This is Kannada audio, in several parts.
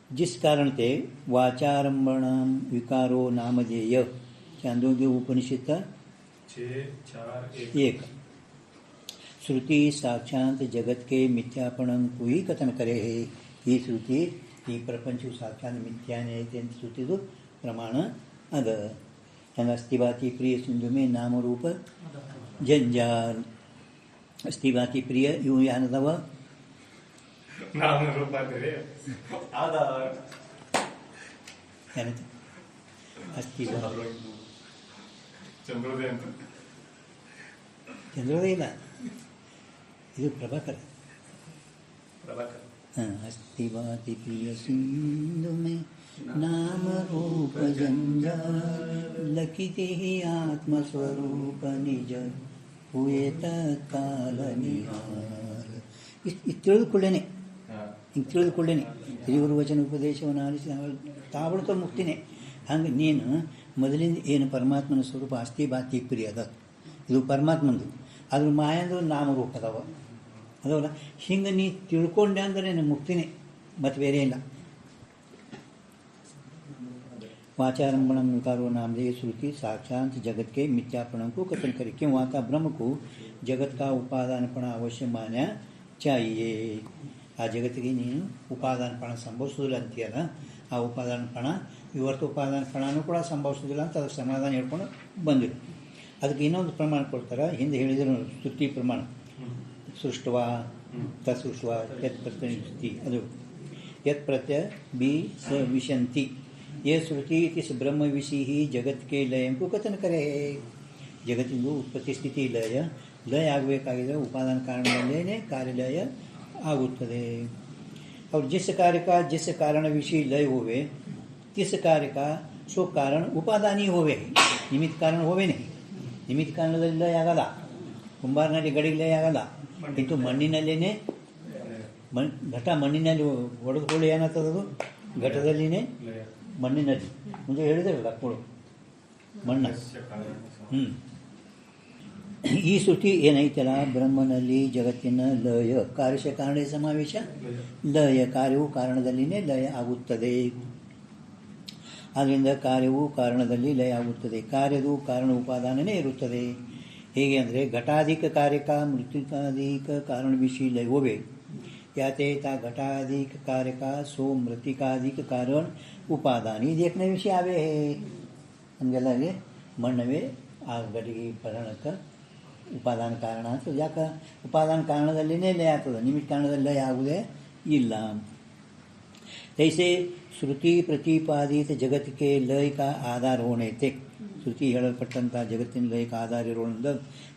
जिस कारण ते वाचारंभण विकारो नामधेय चांदोग्य उपनिषद 6:4:1 श्रुति साक्षात जगत के मिथ्यापणं कोई कथन करे है ಈ ಶ್ರುತಿ ಈ ಪ್ರಪಂಚವು ಸಾಕ್ಷಾತ್ ಮಿಥ್ಯಾನೇ ಐತೆ ಅಂತ ಶ್ರುತಿದು ಪ್ರಮಾಣ ಅದ ಹಂಗೆ ಅಸ್ಥಿವಾತಿ ಪ್ರಿಯ ಸಿಂಧುಮೆ ನಾಮರೂಪ ಜಂಜಾಲ್ ಅಸ್ಥಿವಾತಿ ಪ್ರಿಯ ಇವು ಏನದವ ನಾಮರೂಪ ಆಧಾರ ಏನಂತ ಅಸ್ಥಿವಾ ಚಂದ್ರೋದಯ ಅಂತ ಚಂದ್ರೋದಯ ಇಲ್ಲ ಇದು ಪ್ರಭಾಕರ अस्तिवाति प्रिय सिंधु में नाम रूप जंजाल लखिते ही आत्मस्वरूप निज हुए तत्काल निहार ತಿಳಿದುಕೊಳ್ಳೇನೆ ಹಿಂಗೆ ತಿಳಿದುಕೊಳ್ಳೇನೆ ಹಿರಿಯರು ವಚನ ಉಪದೇಶವನ್ನು ಆಲಿಸಿ ತಾವಳ್ತ ಮುಕ್ತಿನೇ ಹಂಗೆ ನೀನು ಮೊದಲಿಂದ ಏನು ಪರಮಾತ್ಮನ ಸ್ವರೂಪ ಅಸ್ಥಿ ಬಾತಿ ಪ್ರಿಯ ಅದ ಇದು ಪರಮಾತ್ಮಂದು ಅದ್ರ ಮಾಯಂದು ನಾಮರೂಪ ಅದಾವ ಅದವಲ್ಲ ಹಿಂಗೆ ನೀ ತಿಳ್ಕೊಂಡೆ ಅಂದರೆ ಮುಕ್ತಿನೇ ಮತ್ತು ಬೇರೆ ಇಲ್ಲ वाचारंभणम विकारो नामधेय श्रुति साक्षात जगत के मिथ्यापणों को कथन करे क्यों आता ब्रह्म को जगत का उपादानपण अवश्य मान्या चाहिए आ जगत की ನೀನು ಉಪಾದಾನಪಣ ಸಂಭವಿಸೋದಿಲ್ಲ ಅಂತೀಯಲ್ಲ ಆ ಉಪಾದಾನಪಣ ಇವತ್ತು ಉಪಾದಾನಪಣನೂ ಕೂಡ ಸಂಭವಿಸೋದಿಲ್ಲ ಅಂತ ಅದಕ್ಕೆ ಸಮಾಧಾನ ಹೇಳ್ಕೊಂಡು ಬಂದಿರು ಅದಕ್ಕೆ ಇನ್ನೊಂದು ಪ್ರಮಾಣ ಕೊಡ್ತಾರೆ ಹಿಂದೆ ಹೇಳಿದ್ರು ಸ್ತುತಿ ಪ್ರಮಾಣ ಸೃಷ್ಟವಾ ತಸೃಷ್ಟವಾ ಯತ್ ಪ್ರತ್ಯನಿಷ್ಠಿ ಅದು ಯತ್ ಪ್ರತ್ಯಯ ಬಿ ಸ ವಿಶಂತಿ ये श्रुति इस ब्रह्म विषय ही जगत के लय को कथन करे जगतिंದು ಉತ್ಪತ್ತಿ ಸ್ಥಿತಿ ಲಯ ಲಯ ಆಗಬೇಕಾಗಿದೆ ಉಪಾದಾನ ಕಾರಣದಲ್ಲೇನೆ ಕಾರ್ಯಲಯ ಆಗುತ್ತದೆ और जिस कार्य का जिस कारण विषय लय होवे तिस कार्य का सो कारण ಉಪಾದಾನಿ ಹೋವೆ ನಿಮಿತ್ತ ಕಾರಣ ಹೋವೆ नहीं ನಿಮಿತ್ತ ಕಾರಣದಲ್ಲಿ ಲಯ ಆಗಲ್ಲ ಕುಂಬಾರನಲ್ಲಿ ಗಡಿಗೆ ಲಯ ಆಗಲ್ಲ କିନ୍ତୁ ಮಣ್ಣಿನಲ್ಲೇನೆ ಘಟ ಮಣ್ಣಿನಲ್ಲಿ ಒಡೆದುಕೊಳ್ಳಿ ಏನಾಗ್ತದದು ಘಟದಲ್ಲಿನೇ ಮಣ್ಣಿನಲ್ಲಿ ಮುಂದೆ ಹೇಳಿದ್ರಲ್ಲ ಕೊಡು ಮಣ್ಣ ಈ ಶ್ರುತಿ ಏನೈತಲ್ಲ ಬ್ರಹ್ಮನಲ್ಲಿ ಜಗತ್ತಿನ ಲಯ ಕಾರ್ಯ ಕಾರಣ ಸಮಾವೇಶ ಲಯ ಕಾರ್ಯವು ಕಾರಣದಲ್ಲಿನೇ ಲಯ ಆಗುತ್ತದೆ ಆದ್ದರಿಂದ ಕಾರ್ಯವು ಕಾರಣದಲ್ಲಿ ಲಯ ಆಗುತ್ತದೆ ಕಾರ್ಯದು ಕಾರಣ ಉಪಾದಾನನೇ ಇರುತ್ತದೆ ಹೇಗೆ ಅಂದರೆ ಘಟಾಧಿಕ ಕಾರ್ಯಕ ಮೃತ್ತಿಕಾಧಿಕ ಕಾರಣ ವಿಷಯ ಲಯ ಹೋವೆ याते ता घटाधिक कार्य का सो मृतिकाधिक कारण उपादानी देखने विषय आवे है हंगेलागे मಣ್ಣವೇ ಆ ಗಡಿಗೆ ಪರಿಣಕ ಉಪಾದಾನ ಕಾರಣ ಅಂತ ಯಾಕೆ ಉಪಾದಾನ ಕಾರಣದಲ್ಲಿನೇ ಲಯ ಆಗ್ತದೆ ನಿಮಿತ್ತ ಕಾರಣದಲ್ಲಿ ಲಯ ಆಗುವುದೇ ಇಲ್ಲ तैसे श्रुति प्रतिपादित जगत के लय का आधार होने थे श्रुति ಹೇಳಲ್ಪಟ್ಟಂಥ ಜಗತ್ತಿನ ಲಯ का आधार ಇರೋದ್ರಿಂದ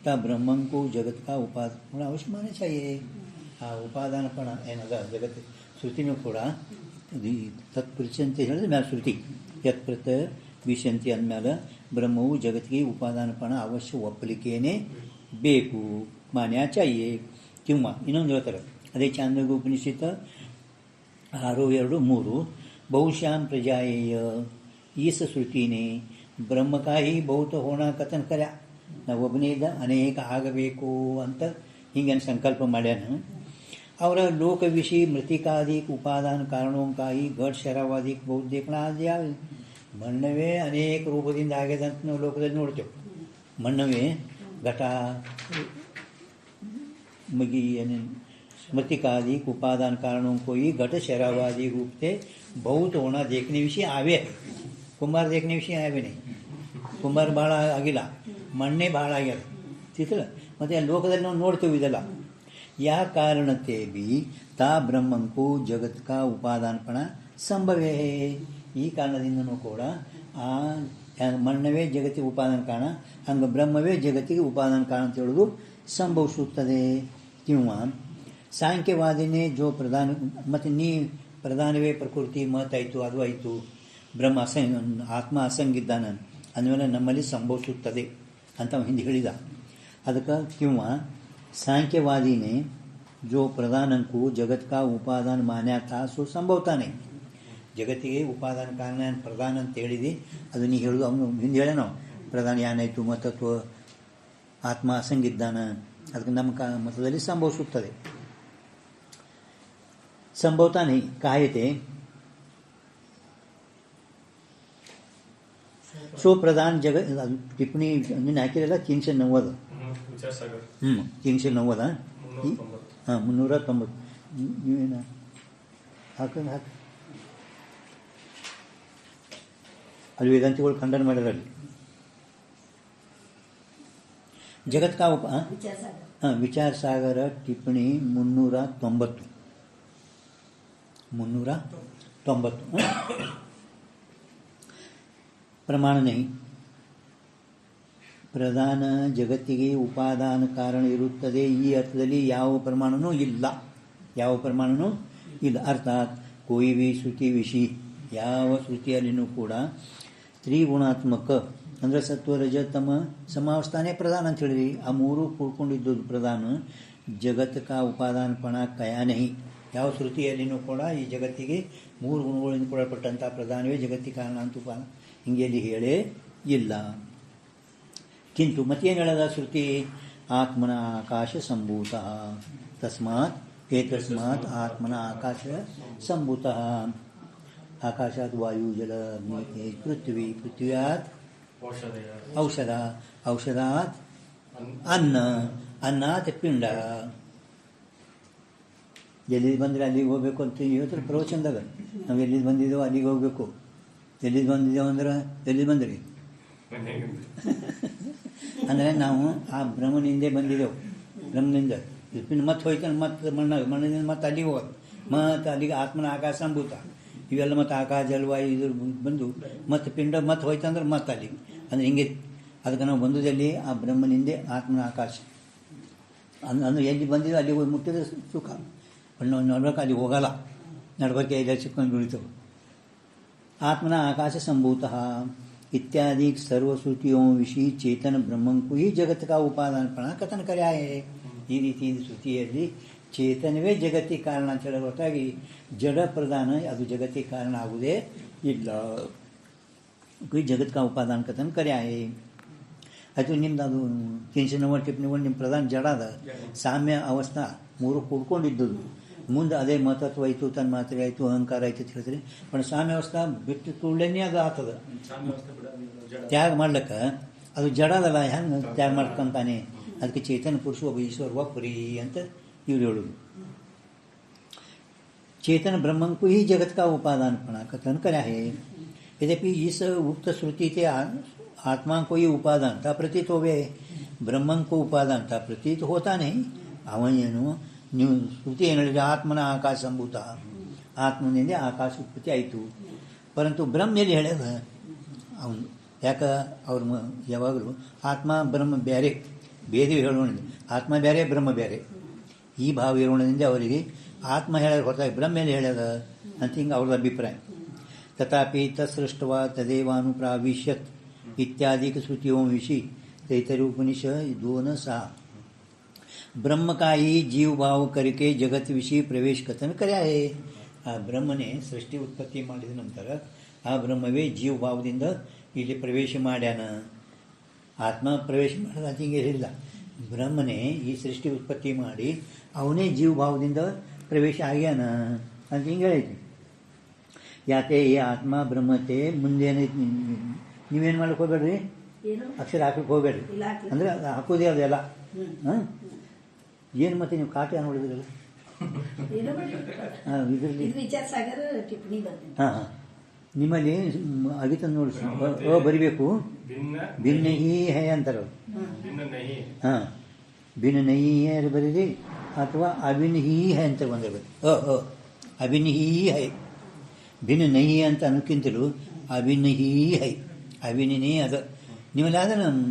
ता ब्रह्मं को जगत का उपादान अवश्य मानना चाहिए ಆ ಉಪಾದಾನಪಣ ಏನದ ಜಗತ್ತು ಶ್ರುತಿನೂ ಕೂಡ ತತ್ಪುರುಷಂತೆ ಹೇಳಿದ್ರೆ ಮ್ಯಾಲೆ ಶ್ರುತಿ ಯತ್ ಪ್ರತ ವಿಶಂತಿ ಅಂದಮೇಲೆ ಬ್ರಹ್ಮವು ಜಗತ್ತಿಗೆ ಉಪಾದಾನಪಣ ಅವಶ್ಯ ಒಪ್ಪಲಿಕ್ಕೇನೆ ಬೇಕು ಮಾನ್ಯ ಚಾಯೆ ಕಿಂವ ಇನ್ನೊಂದು ಹೇಳ್ತಾರೆ ಅದೇ ಚಾಂದ್ರಗ ಉಪನಿಷತ್ 6:2-3 ಬಹುಶ್ಯಾಂ ಪ್ರಜಾಯೇಯ ಈಸ ಶ್ರುತಿನೇ ಬ್ರಹ್ಮ का ही बहुत होना कथन कर्या ನಾವು ಒಬ್ಬನೇ ಇದ್ದ ಅನೇಕ ಆಗಬೇಕು ಅಂತ ಹಿಂಗೆ ಸಂಕಲ್ಪ ಮಾಡ್ಯಾನ और लोक विषय मृतिकादिक उपादान कारणों का ही घट शरावादिक बहुत देखना आद्या ಮಣ್ಣವೇ ಅನೇಕ ರೂಪದಿಂದ ಆಗಿದೆ ಅಂತ ನಾವು ಲೋಕದಲ್ಲಿ ನೋಡ್ತೇವೆ ಮಣ್ಣವೇ ಘಟ मगी यानी स्मृतिकादिक उपादान कारणों को ही घट शरावादि रूप से बहुत होना देखने विषय आवे कुंभार देखने विषय आवे नहीं कुंभार ಭಾಳ ಆಗಿಲ್ಲ ಮಣ್ಣೇ ಭಾಳ ಆಗ್ಯದ ಚಿತ್ರ ಮತ್ತು ಲೋಕದಲ್ಲಿ ನಾವು ನೋಡ್ತೇವೆ ಇದೆಲ್ಲ यह कारणते भी ता ब्रह्मं को जगत का उपादानपण संभव है ಈ ಕಾರಣದಿಂದನೂ ಕೂಡ ಆ ಮಣ್ಣವೇ ಜಗತ್ತಿಗೆ ಉಪಾದಾನ ಕಾರಣ ಹಂಗೆ ಬ್ರಹ್ಮವೇ ಜಗತ್ತಿಗೆ ಉಪಾದಾನ ಕಾರಣ ಅಂತ ಹೇಳೋದು ಸಂಭವಿಸುತ್ತದೆ ಕಿಂವ ಸಾಂಖ್ಯವಾದಿನೇ ಜೋ ಪ್ರಧಾನ ಮತ್ತು ನೀ ಪ್ರಧಾನವೇ ಪ್ರಕೃತಿ ಮತ್ತಾಯಿತು ಅದು ಆಯಿತು ಬ್ರಹ್ಮ ಆತ್ಮ ಅಸಂಗಿದ್ದಾನ ಅಂದಮೇಲೆ ನಮ್ಮಲ್ಲಿ ಸಂಭವಿಸುತ್ತದೆ ಅಂತ ಹಿಂದೆ ಹೇಳಿದ ಅದಕ್ಕೆ ಕಿಂವ सांख्यवादी ने जो प्रधान को जगत का उपादान मान्या था सो संभवता नहीं जगತ್ತಿಗೆ ಉಪಾದಾನ ಕಾರಣ ಪ್ರಧಾನ ಅಂತ ಹೇಳಿದಿ ಅದು ನೀ ಹೇಳೋದು ಅವನು ಹಿಂದೆ ಹೇಳೇನೋ ಪ್ರಧಾನ ಏನಾಯಿತು ಮತ್ತು ಆತ್ಮ ಅಸಂಗಿದ್ದಾನ ಅದಕ್ಕೆ ನಮ್ಮ ಮತದಲ್ಲಿ ಸಂಭವಿಸುತ್ತದೆ संभवता नहीं कायते स्वप्रधान जगत ಅದು ಟಿಪ್ಪಣಿ ನಿನ್ನ ಹಾಕಿರಲ್ಲ 390 ವಿಚಾರಸಾಗರ್ 390 390 ಹಾಂ 390 ನೀವೇನು ಹಾಕಂಗೆ ಹಾಕಿ ಅಲ್ಲಿ ವೇದಾಂತಿಗಳು ಖಂಡನ ಮಾಡ್ಯಾರ ಅಲ್ಲಿ ಜಗತ್ ಕಾ ಉಪ ವಿಚಾರ ಸಾಗರ ಟಿಪ್ಪಣಿ 390 ಪ್ರಮಾಣ ನಹಿ ಪ್ರಧಾನ ಜಗತ್ತಿಗೆ ಉಪಾದಾನ ಕಾರಣ ಇರುತ್ತದೆ. ಈ ಅರ್ಥದಲ್ಲಿ ಯಾವ ಪ್ರಮಾಣನೂ ಇಲ್ಲ. ಅರ್ಥಾತ್ ಕೋಯಿ ವಿ ಶ್ರುತಿ ವಿಷಿ ಯಾವ ಶ್ರುತಿಯಲ್ಲಿನೂ ಕೂಡ ತ್ರಿಗುಣಾತ್ಮಕ ಅಂದರೆ ಸತ್ವ ರಜ ತಮ ಸಮಾವಸ್ಥಾನೇ ಪ್ರಧಾನ ಅಂತ ಹೇಳಿದ್ರಿ. ಆ ಮೂರು ಕೂಡ್ಕೊಂಡಿದ್ದು ಪ್ರಧಾನ. ಜಗತ್ ಕಾ ಉಪಾದಾನ ಪಣ ಕಯಾ ನಹಿ. ಯಾವ ಶ್ರುತಿಯಲ್ಲಿನೂ ಕೂಡ ಈ ಜಗತ್ತಿಗೆ ಮೂರು ಗುಣಗಳಿಂದ ಕೊಡಲ್ಪಟ್ಟಂಥ ಪ್ರಧಾನವೇ ಜಗತ್ತಿಗೆ ಕಾರಣ ಅಂತ ಉಪಾದಾನ ಹಿಂಗೆ ಅಲ್ಲಿ ಹೇಳೇ ಇಲ್ಲ. ಕಿಂತು ಮತ್ತೇನು ಹೇಳದ ಶ್ರುತಿ ಆತ್ಮನ ಆಕಾಶ ಸಂಭೂತ ತಸ್ಮಾತ್ ಆತ್ಮನ ಆಕಾಶ ಸಂಭೂತ ಆಕಾಶಾತ್ ವಾಯು ಜಲ ಅಗ್ನಿ ಪೃಥ್ವ್ಯಾತ್ ಔಷಧಾತ್ ಅನ್ನತ್ ಪಿಂಡ. ಎಲ್ಲಿದ್ದು ಬಂದರೆ ಅಲ್ಲಿಗೆ ಹೋಗ್ಬೇಕು ಅಂತ ಇವತ್ತರ ಪ್ರವಚನದಾಗ ನಾವು ಎಲ್ಲಿದ್ದು ಬಂದಿದ್ದೇವೆ ಅಲ್ಲಿಗೆ ಹೋಗ್ಬೇಕು. ಎಲ್ಲಿದ್ದು ಬಂದಿದ್ದೇವೆ ಅಂದ್ರೆ ಎಲ್ಲಿದ್ದು ಬಂದ್ರಿ ಅಂದರೆ ನಾವು ಆ ಬ್ರಹ್ಮನಿಂದೇ ಬಂದಿದ್ದೆವು. ಬ್ರಹ್ಮನಿಂದ ಮತ್ತೆ ಹೋಯ್ತಾನೆ ಮತ್ತೆ ಮಣ್ಣಿನಿಂದ ಮತ್ತೆ ಅಲ್ಲಿಗೆ ಹೋಗೋದು. ಮತ್ತು ಅಲ್ಲಿಗೆ ಆತ್ಮನ ಆಕಾಶ ಸಂಭೂತ ಇವೆಲ್ಲ ಮತ್ತು ಆಕಾಶ ಜಲವಾಯು ಇದ್ರ ಬಂದು ಮತ್ತು ಪಿಂಡ ಮತ್ತೆ ಹೋಯ್ತಂದ್ರೆ ಮತ್ತೆ ಅಲ್ಲಿಗೆ ಅಂದರೆ ಹಿಂಗೆ ಅದಕ್ಕೆ ನಾವು ಬಂದುದಲ್ಲಿ ಆ ಬ್ರಹ್ಮನಿಂದೆ ಆತ್ಮನ ಆಕಾಶ ಅಂದ್ರೆ ಎಲ್ಲಿ ಬಂದಿದ್ದು ಅಲ್ಲಿಗೆ ಹೋಗಿ ಮುಟ್ಟಿದ್ರೆ ಸುಖ. ನಾವು ನೋಡ್ಬೇಕು ಅಲ್ಲಿ ಹೋಗಲ್ಲ, ನಡ್ಬೇಕು ಎಲ್ಲ ಚಿಕ್ಕೊಂಡು ಬೀಳ್ತವೆ. ಆತ್ಮನ ಆಕಾಶ ಸಂಭೂತ इत्यादि सर्वश्रुतियों विषय चेतन ब्रह्मं को ही जगत का उपादान पಣ ಕಥನ ಕರ್ಯ ಈ ರೀತಿ ಶ್ರುತಿಯಲ್ಲಿ ಚೇತನವೇ ಜಗತ್ತಿಗೆ ಕಾರಣ ಅಂತ ಹೇಳೋ ಹೊರತಾಗಿ ಜಡ ಪ್ರಧಾನ ಅದು ಜಗತ್ತಿಗೆ ಕಾರಣ ಆಗುವುದೇ ಇಲ್ಲ. ಜಗತ್ ಕಾ ಉಪಾದಾನ ಕಥನ ಕರ್ಯ ಅದು ನಿಮ್ದು ಅದು 390 ಟಿಪ್ಪಣಿಗಳು ನಿಮ್ಮ ಪ್ರಧಾನ ಜಡ ಅದ. ಸಾಮ್ಯ ಅವಸ್ಥಾ ಮೂರು ಕೂಡ್ಕೊಂಡಿದ್ದದು. ಮುಂದೆ ಅದೇ ಮತತ್ವ ಆಯಿತು, ತನ್ಮಾತ್ರೆ ಆಯಿತು, ಅಹಂಕಾರ ಆಯ್ತು ಅಂತ ಹೇಳಿದ್ರೆ पण ಸಾಮ್ಯ ಅವಸ್ಥಾ ಬಿಟ್ಟು ಕೂಡಲೇ ಅದು ಆಗ್ತದೆ. ತ್ಯಾಗ ಮಾಡ್ಲಿಕ್ಕೆ ಅದು ಜಡ ಅದಲ್ಲ, ಹೆಂಗೆ ತ್ಯಾಗ ಮಾಡ್ಕೊಂತಾನೆ. ಅದಕ್ಕೆ ಚೇತನ ಪುರುಷ ಒಬ್ಬ ಈಶ್ವರ ಒಬ್ಬರಿ ಅಂತ ಇವ್ರು ಹೇಳೋದು. चेतन ब्रह्मं को ही जगत का उपादान पणा कथन करा है. यद्यपि इस उक्त श्रुति के आत्मा को ही उपादानता प्रतीत हो गए, ब्रह्मं को उपादानता प्रतीत होता नहीं. ಅವನೇನು ನೀವು ಶ್ರುತಿ ಏನು ಹೇಳಿದ್ರೆ ಆತ್ಮನ ಆಕಾಶ ಸಂಭೂತ, ಆತ್ಮನಿಂದ ಆಕಾಶ ಉತ್ಪತ್ತಿ ಆಯಿತು. ಪರಂತು ಬ್ರಹ್ಮ ಎಲ್ಲಿ ಹೇಳ್ಯದ ಅವನು ಯಾಕೆ ಅವ್ರ ಯಾವಾಗಲೂ ಆತ್ಮ ಬ್ರಹ್ಮ ಬೇರೆ ಬೇರೆ ಹೇಳೋಣ, ಆತ್ಮ ಬೇರೆ ಬ್ರಹ್ಮ ಬೇರೆ ಈ ಭಾವ ಇರೋಣದಿಂದ ಅವರಿಗೆ ಆತ್ಮ ಹೇಳ್ಯಾರ ಹೊರತಾಗಿ ಬ್ರಹ್ಮ ಎಲ್ಲಿ ಹೇಳ್ಯದ ಅಂತ ಹಿಂಗೆ ಅವ್ರದ್ದು ಅಭಿಪ್ರಾಯ. तथापि तत्सृष्टवा तदेवानुप्राविश्यत इत्यादि श्रुतियों विषय तैतरोपनिषद 2:6 ब्रह्म का ही जीव भाव करके जगत विषय प्रवेश कथन कर्या है. ಆ ಬ್ರಹ್ಮನೇ ಸೃಷ್ಟಿ ಉತ್ಪತ್ತಿ ಮಾಡಿದ ನಂತರ ಆ ಬ್ರಹ್ಮವೇ ಜೀವ ಭಾವದಿಂದ ಇಲ್ಲಿ ಪ್ರವೇಶ ಮಾಡ್ಯಾನ. ಆತ್ಮ ಪ್ರವೇಶ ಮಾಡೋದು ಅದು ಹಿಂಗೆ ಹೇಳಿಲ್ಲ. ಬ್ರಹ್ಮನೇ ಈ ಸೃಷ್ಟಿ ಉತ್ಪತ್ತಿ ಮಾಡಿ ಅವನೇ ಜೀವ ಭಾವದಿಂದ ಪ್ರವೇಶ ಆಗ್ಯಾನ ಅಂತ ಹಿಂಗೆ ಹೇಳೈತಿ. ಯಾಕೆ ಈ ಆತ್ಮ ಬ್ರಹ್ಮತೆ ಮುಂದೇನೈತಿ, ನೀವೇನು ಮಾಡಕ್ಕೆ ಹೋಗ್ಬೇಡ್ರಿ, ಅಕ್ಷರ ಹಾಕಕ್ಕೆ ಹೋಗ್ಬೇಡ್ರಿ ಅಂದರೆ ಹಾಕೋದೇ ಅದೆಲ್ಲ. ಹಾಂ ಏನು ಮತ್ತೆ ನೀವು ಕಾಟ ನೋಡಿದ್ರಲ್ಲ ಇದರಲ್ಲಿ ಹಾಂ ಹಾಂ ನಿಮ್ಮಲ್ಲಿ ಅಗಿತ ನೋಡಿ ಬರಿಬೇಕು. ಭಿನ್ನ ಹೀ ಹೇ ಅಂತಾರೆ ಹಾಂ, ಭಿನ್ನ ನಹಿ ಹೇ ಬರೀರಿ ಅಥವಾ ಅಭಿನ್ ಹೀ ಹೇ ಅಂತ ಬಂದಿರ್ಬೇಕು. ಅಭಿನ್ ಹೀ ಹೈ, ಭಿನ್ನ ನಹಿ ಅಂತ ಅನ್ನೋಕ್ಕಿಂತಲೂ ಅಭಿನ್ ಹೀ ಹೈ, ಅಭಿನೇ ಅದ ನಿಮ್ಮಲ್ಲಿ ಆದ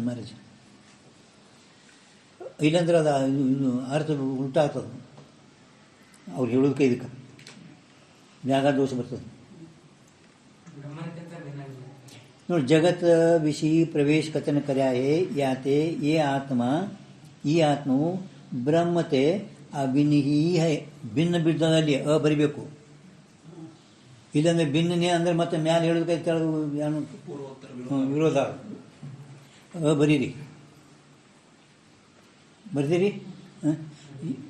ಮರಜ ಇಲ್ಲಾಂದ್ರೆ ಅದು ಅರ್ಥ ಉಲ್ಟಾ ಆಗ್ತದೆ. ಅವ್ರು ಹೇಳೋದಕ್ಕೆ ಇದಕ್ಕೆ ಜಾಗ ದೋಷ ಬರ್ತದೆ ನೋಡಿ. ಜಗತ್ ವಿಷಯ ಪ್ರವೇಶ ಕಥನ ಕರ್ಯ ಯಾತೆ ಈ ಆತ್ಮವು ಬ್ರಹ್ಮತೆ ಅಭಿನಿಹಿ ಹೈ, ಭಿನ್ನ ಬಿದ್ದದಲ್ಲಿ ಬರಿಬೇಕು. ಇಲ್ಲಾಂದ್ರೆ ಭಿನ್ನನೇ ಅಂದರೆ ಮತ್ತೆ ಮ್ಯಾಲೆ ಹೇಳೋದಕ್ಕೆ ತೆಳಗು ಏನು ವಿರೋಧ ಬರೀರಿ. ಬರ್ದಿರಿ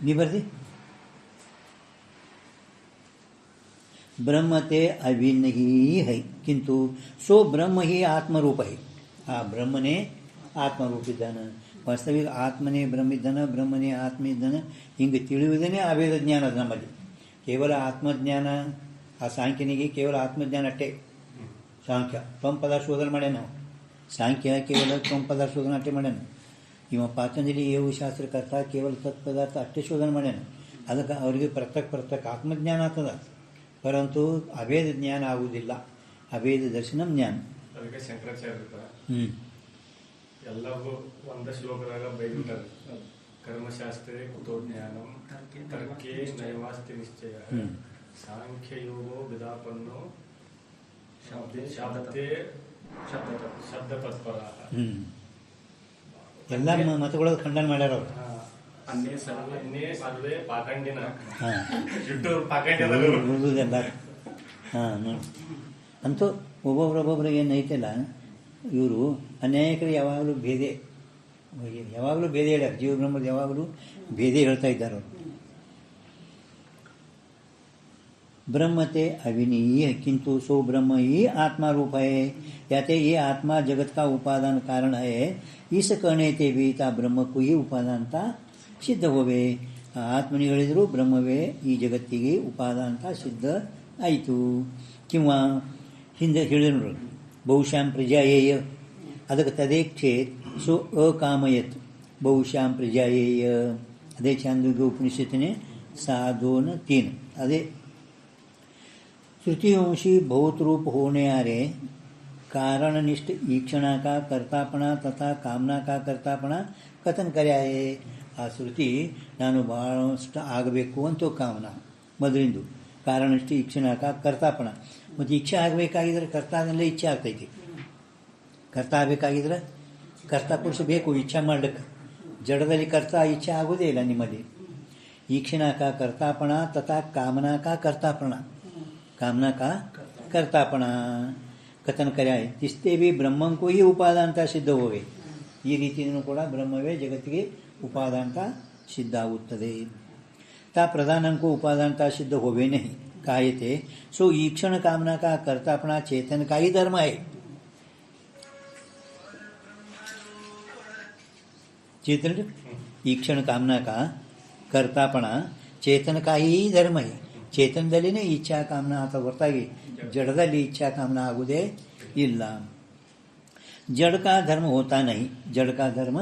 ನೀ ಬರ್ದಿ ब्रह्म ते अभिन्न ही है, किंतु सो ब्रह्म ही आत्मरूप है. ಆ ಬ್ರಹ್ಮನೇ ಆತ್ಮರೂಪಿದ್ದಾನೆ. ವಾಸ್ತವಿಕ ಆತ್ಮನೇ ಬ್ರಹ್ಮಿದ್ದಾನೆ, ಬ್ರಹ್ಮನೇ ಆತ್ಮ ಇದ್ದಾನೆ. ಹಿಂಗೆ ತಿಳಿಯುವುದೇ ಅಭೇದ ಜ್ಞಾನ ಅದು ನಮ್ಮಲ್ಲಿ. ಕೇವಲ ಆತ್ಮಜ್ಞಾನ ಆ ಸಾಂಖ್ಯನಿಗೆ ಕೇವಲ ಆತ್ಮಜ್ಞಾನ ಅಟ್ಟೆ. ಸಾಂಖ್ಯ ತ್ವಂ ಪದಾರ್ಥ ಶೋಧನೆ ಮಾಡ್ಯಾನ ನಾವು. ಸಾಂಖ್ಯ ಕೇವಲ ತ್ವಂ ಪದಾರ್ಥ ಶೋಧನೆ ಅಟ್ಟೆ ಮಾಡ್ಯಾನ. ಇವ ಪಾತಂಜಲಿ ಯೋಗ ಶಾಸ್ತ್ರಕರ್ತ ಕೇವಲ ತತ್ಪದಾರ್ಥ ಅಟ್ಟೆ ಶೋಧನೆ ಮಾಡ್ಯಾನ. ಅದಕ್ಕೆ ಅವರಿಗೆ ಪ್ರತ್ಯಕ್ ಆತ್ಮಜ್ಞಾನ ಆಗ್ತದ, ಪರಂತು ಅಭೇದ ಜ್ಞಾನ ಆಗುವುದಿಲ್ಲ. ಅಭೇದ ದರ್ಶನ ಜ್ಞಾನ. ಅದಕ್ಕೆ ಶಂಕರಾಚಾರ್ಯ ಎಲ್ಲವೂ ಒಂದ ಶ್ಲೋಕದಾಗ ಬೈದಿದ್ದಾರೆ. ಕರ್ಮಶಾಸ್ತ್ರೇ ಕುತೋ ಜ್ಞಾನಂ ತರ್ಕೇ ನೈವಾಸ್ತಿ ನಿಶ್ಚಯ ಸಾಂಖ್ಯಯೋಗೋ ವಿದಾಪನ್ನೋ ಶಬ್ದೇ ಶಬ್ದ ತತ್ಪರ. ಎಲ್ಲ ಮತಗಳು ಖಂಡನ ಮಾಡ್ಯಾರ ಅವರು. ಅನ್ನೇ ಸರ್ವೇ ಪಾಖಂಡಿನ ಉಳಿದುದೆಲ್ಲ. ಹಾಂ ನೋಡಿ, ಅಂತೂ ಒಬ್ಬೊಬ್ರಿಗೆ ಏನೈತಲ್ಲ, ಇವರು ಅನೇಕರು ಯಾವಾಗಲೂ ಭೇದೆ ಹೇಳ್ಯಾರ. ಜೀವ ಬ್ರಹ್ಮದ ಯಾವಾಗಲೂ ಭೇದೆ ಹೇಳ್ತಾ ಇದ್ದಾರೆ ಅವರು. ब्रह्मते अविनीय किंतु सो ब्रह्म ही आत्मा रूप है. याते ये आत्मा जगत का उपादान कारण है. इस कहने ते भी ता ब्रह्म को ही उपादानता सिद्ध होवे. ಆತ್ಮನಿ ಹೇಳಿದ್ರು ಬ್ರಹ್ಮವೇ ಈ ಜಗತ್ತಿಗೆ ಉಪಾದಾನತ ಸಿದ್ಧ ಆಯಿತು. ಕಿಂವಾ ಹಿಂದೆ ಹೇಳಿದ್ರು ಬಹುಶಾಂ ಪ್ರಜಾಯೇಯ, ಅದಕ್ಕೆ ತದೇಕ್ಷೇತ್ ಸೊ ಅಕಾಮಯತ್ ಬಹುಶಾಂ ಪ್ರಜಾಯೇಯ. ಅದೇ ಚಾಂದೋಗ್ಯ ಉಪನಿಷತ್ತಿನೇ 7:3. ಅದೇ श्रुतिवंशी बहुत रूप होने आ रहे कारणनिष्ठ ईक्षणा का कर्तापणा तथा कामना का कर्तापणा कथन कर्या है. ಆ ಶ್ರುತಿ ನಾನು ಭಾಳಷ್ಟು ಆಗಬೇಕು ಅಂತೂ ಕಾಮನ ಮೊದಲಿಂದು, ಕಾರಣನಿಷ್ಠ ಈಕ್ಷಣಾಕ ಕರ್ತಾಪಣ. ಮತ್ತು ಇಚ್ಛೆ ಆಗಬೇಕಾಗಿದ್ರೆ ಕರ್ತಾದಲ್ಲೇ ಇಚ್ಛೆ ಆಗ್ತೈತಿ. ಕರ್ತ ಆಗಬೇಕಾಗಿದ್ರೆ ಕರ್ತ ಪುರುಷ ಬೇಕು ಇಚ್ಛೆ ಮಾಡ್ಲಿಕ್ಕೆ. ಜಡದಲ್ಲಿ ಕರ್ತ ಇಚ್ಛೆ ಆಗೋದೇ ಇಲ್ಲ ನಿಮ್ಮಲ್ಲಿ. ಈಕ್ಷಣಾಕ ಕರ್ತಾಪಣ ತಥಾ ಕಾಮನಾ ಕಾ ಕರ್ತಾಪಣ, कामना का कर्तापणा कथन कर्या है. तिस्ते भी ब्रह्मं को ही उपादानता सिद्ध होवे. ಈ ರೀತಿಯೂ ಕೂಡ ಬ್ರಹ್ಮವೇ ಜಗತ್ತಿಗೆ ಉಪಾದಾನತ ಸಿದ್ಧ ಆಗುತ್ತದೆ. ತಾ ಪ್ರಧಾನಂಕೋ ಉಪಾದಾನತ ಸಿದ್ಧ ಹೋವೆ ನಹಿ ಕಾಯತೆ. सो ईक्षण कामना का कर्तापणा चेतन का ही धर्म है. चेतन ईक्षण कामना का कर्तापणा चेतन का ही धर्म है. ಚೇತನದಲ್ಲಿನೇ ಇಚ್ಛಾ ಕಾಮನ ಅಥವಾ ಹೊರತಾಗಿ ಜಡದಲ್ಲಿ ಇಚ್ಛಾ ಕಾಮನ ಆಗುವುದೇ ಇಲ್ಲ. जड़ का धर्म होता नहीं, जड़ का धर्म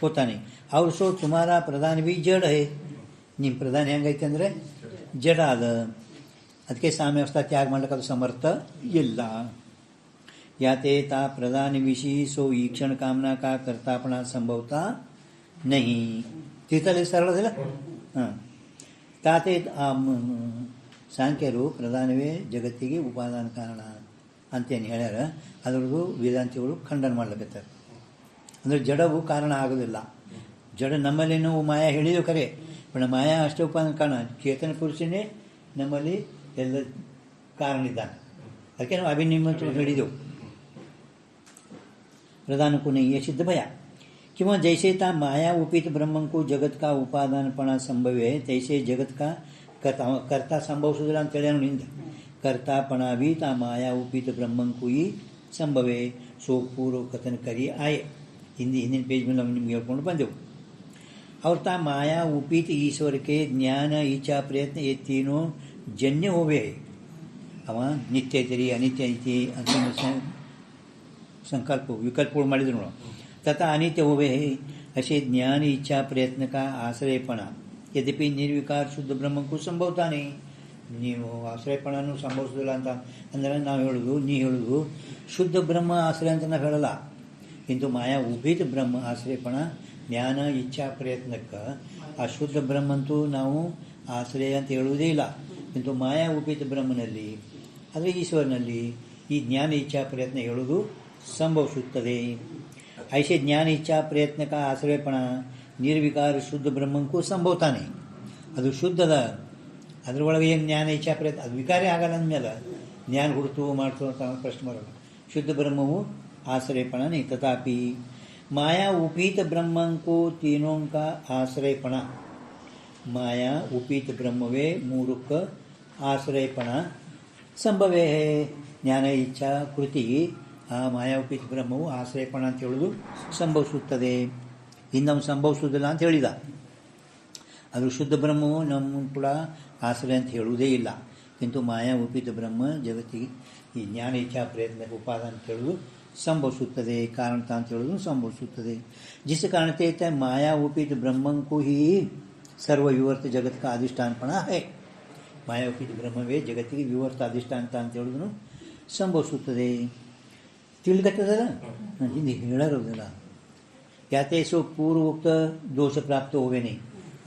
होता नहीं. और सो तुम्हारा प्रधान भी जड़ है. ನಿಮ್ಮ ಪ್ರಧಾನ ಹೆಂಗೈತೆ ಅಂದರೆ ಜಡ ಅದ. ಅದಕ್ಕೆ ಸಾಮ್ಯಾವಸ್ಥಾ ತ್ಯಾಗ ಮಾಡ್ಲಿಕ್ಕೆ ಅದು ಸಮರ್ಥ ಇಲ್ಲ. ಯಾತೆ ತಾ ಪ್ರಧಾನ ವಿಷಿ ಸೋ ಈಕ್ಷಣ ಕಾಮನಾ ಕಾ ಕರ್ತಾಪಣ ಸಂಭವತಾ ನಹಿ. ತಿಳ್ತಲ್ಲಿ ಸರಳದಿಲ್ಲ. ಹಾಂ, ತಾತೆ ಸಾಂಖ್ಯರು ಪ್ರಧಾನವೇ ಜಗತ್ತಿಗೆ ಉಪಾದಾನ ಕಾರಣ ಅಂತೇನು ಹೇಳ್ಯಾರ. ಅದರದ್ದು ವೇದಾಂತಿಗಳು ಖಂಡನ ಮಾಡ್ಲಿಕತ್ತಾರೆ. ಅಂದರೆ ಜಡವು ಕಾರಣ ಆಗೋದಿಲ್ಲ. ಜಡ ನಮ್ಮಲ್ಲಿ ನಾವು ಮಾಯಾ ಹೇಳಿದೆವು ಖರೆ, ಬಟ್ ಮಾಯಾ ಅಷ್ಟೇ ಉಪಾದಾನ ಕಾರಣ. ಚೇತನ ಪುರುಷನೇ ನಮ್ಮಲ್ಲಿ ಎಲ್ಲ ಕಾರಣ ಇದ್ದಾನೆ. ಅದಕ್ಕೆ ನಾವು ಅಭಿನಿಮಿತ ಹೇಳಿದೆವು. प्रधान को नहीं है सिद्ध भया. क्यों जैसे था माया उपित ब्रह्म को जगत का उपादानपणा संभव है, तैसे जगत का कर्ता संभव सुधरा निंद कर्तापण भी ता माया उपित ब्रह्म को ही संभव है. सो पूर्व कथन करिए आए. ಹಿಂದಿನ ಪೇಜ್ ಮೇಲೆ ನಾವು ನಿಮ್ಗೆ ಹೇಳ್ಕೊಂಡು ಬಂದೆವು. और ता माया उपित ईश्वर के ज्ञान इच्छा प्रयत्न ये तीनों जन्य होवे. ಅವ ನಿತ್ಯ ಐತಿ ಅನಿತ್ಯ ಐತಿ ಅಂತ संकल्प विकल्प ಮಾಡಿದ್ರು. तथा अनित्य होवे है असे ज्ञान इच्छा प्रयत्न का आश्रयपणा. यद्यपि निर्विकार शुद्ध ब्रह्म को संभवता नहीं. ನೀವು ಆಶ್ರಯಪಣನು ಸಂಭವಿಸೋದಿಲ್ಲ ಅಂತ ಅಂದರೆ ನಾವು ಹೇಳೋದು, ನೀ ಹೇಳೋದು ಶುದ್ಧ ಬ್ರಹ್ಮ ಆಶ್ರಯ ಅಂತ ನಾವು ಹೇಳಲ್ಲ. ಇಂದು ಮಾಯಾ ಉಪಿತ ಬ್ರಹ್ಮ ಆಶ್ರಯಪಣ ಜ್ಞಾನ ಇಚ್ಛಾ ಪ್ರಯತ್ನಕ್ಕೆ ಆ ಶುದ್ಧ ಬ್ರಹ್ಮಂತೂ ನಾವು ಆಶ್ರಯ ಅಂತ ಹೇಳುವುದೇ ಇಲ್ಲ. ಇಂದು ಮಾಯಾ ಉಪಿತ ಬ್ರಹ್ಮನಲ್ಲಿ ಅಂದರೆ ಈಶ್ವರನಲ್ಲಿ ಈ ಜ್ಞಾನ ಇಚ್ಛಾ ಪ್ರಯತ್ನ ಹೇಳುವುದು ಸಂಭವಿಸುತ್ತದೆ. ऐसे ज्ञान इच्छा प्रयत्न का आश्रयपण निर्विकार शुद्ध ब्रह्म को संभवताನೆ. ಅದು ಶುದ್ಧದ, ಅದರೊಳಗೆ ಏನು ಜ್ಞಾನ ಇಚ್ಛಾ ಪ್ರಯತ್ನ ಅದು ವಿಕಾರೇ ಆಗಲ್ಲ. ಅಂದಮೇಲೆ ಜ್ಞಾನ ಹುಡ್ತು ಮಾಡ್ತು ಅಂತ ಪ್ರಶ್ನೆ ಬರೋಲ್ಲ. ಶುದ್ಧ ಬ್ರಹ್ಮವು ಆಶ್ರಯಪಣ नहीं. तथापि माया उपीत ब्रह्म को तीनों का आश्रयपण. माया उपीत ब्रह्मवे ಮೂರಕ್ಕೆ ಆಶ್ರಯಪಣ ಸಂಭವೇ ಜ್ಞಾನ ಇಚ್ಛಾ ಕೃತಿ ಆ ಮಾಯಾವಪೀತ ಬ್ರಹ್ಮವು ಆಶ್ರಯಪಣ ಅಂತ ಹೇಳೋದು ಸಂಭವಿಸುತ್ತದೆ. ಇನ್ನವನು ಸಂಭವಿಸುವುದಿಲ್ಲ ಅಂತ ಹೇಳಿದ. ಅದು ಶುದ್ಧ ಬ್ರಹ್ಮವು ನಮ್ಮ ಕೂಡ ಆಶ್ರಯ ಅಂತ ಹೇಳುವುದೇ ಇಲ್ಲ. किंतु माया उपित ब्रह्म जगति ಈ ಜ್ಞಾನ ಇಚ್ಛಾ ಪ್ರಯತ್ನ ಉಪಾದಾನ ಅಂತ ಹೇಳೋದು ಸಂಭವಿಸುತ್ತದೆ. ಕಾರಣತ ಅಂತ ಹೇಳೋದು ಸಂಭವಿಸುತ್ತದೆ. जिस कारण से माया उपित ब्रह्म को ही सर्वविवर्त जगत का अधिष्ठानपण है. माया उपित ब्रह्मವೇ ಜಗತ್ತಿಗೆ ವಿವರ್ತ ಅಧಿಷ್ಠಾನ ಅಂತ ಹೇಳೋದು ಸಂಭವಿಸುತ್ತದೆ. ತಿಳಿಗತ್ತದಲ್ಲ, ಹಿಂದೆ ಹೇಳೋದಿಲ್ಲ. ಯಾತೆ ಸೊ ಪೂರ್ವೋಕ್ತ ದೋಷ ಪ್ರಾಪ್ತ ಹೋವೇನೆ,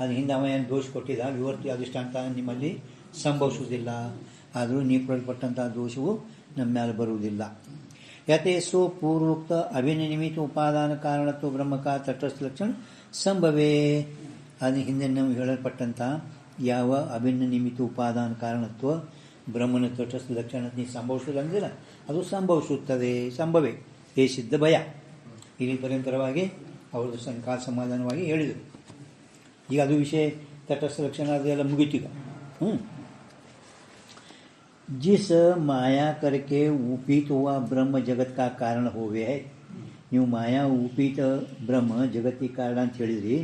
ಅದು ಹಿಂದೆ ಅವ ಏನು ದೋಷ ಕೊಟ್ಟಿಲ್ಲ, ವಿವರ್ತಿ ಅಧಿಷ್ಠಾನ ನಿಮ್ಮಲ್ಲಿ ಸಂಭವಿಸುವುದಿಲ್ಲ. ಆದರೂ ನೀಡಲ್ಪಟ್ಟಂತಹ ದೋಷವು ನಮ್ಮ ಮೇಲೆ ಬರುವುದಿಲ್ಲ. ಯಾತೆ ಸೊ ಪೂರ್ವೋಕ್ತ ಅಭಿನ್ನ ನಿಮಿತ್ತ ಉಪಾದಾನ ಕಾರಣತ್ವ ಬ್ರಹ್ಮಕ ತಟಸ್ಥ ಲಕ್ಷಣ ಸಂಭವೇ. ಅದು ಹಿಂದೆ ನಾವು ಹೇಳಲ್ಪಟ್ಟಂಥ ಯಾವ ಅಭಿನ್ನ ನಿಮಿತ್ತ ಉಪಾದಾನ ಕಾರಣತ್ವ ಬ್ರಹ್ಮನ ತಟಸ್ಥ ಲಕ್ಷಣ ನೀವು ಸಂಭವಿಸುವುದಿಲ್ಲ ಅಂದಿಲ್ಲ, ಅದು ಸಂಭವಿಸುತ್ತದೆ. ಸಂಭವೇ ಏ ಸಿದ್ಧ ಭಯ. ಇಲ್ಲಿ ಪರ್ಯಂತರವಾಗಿ ಅವ್ರದ್ದು ಸಂಕಾಲ ಸಮಾಧಾನವಾಗಿ ಹೇಳಿದರು. ಈಗ ಅದು ವಿಷಯ ತಟಸ್ಥ ಲಕ್ಷಣ ಅದೆಲ್ಲ ಮುಗಿತೀಗ. जिस माया करके उपित हुआ ब्रह्म जगत का कारण होवे है. ನೀವು ಮಾಯಾ ಉಪಿತ ಬ್ರಹ್ಮ ಜಗತ್ತಿ ಕಾರಣ ಅಂತ ಹೇಳಿದ್ರಿ.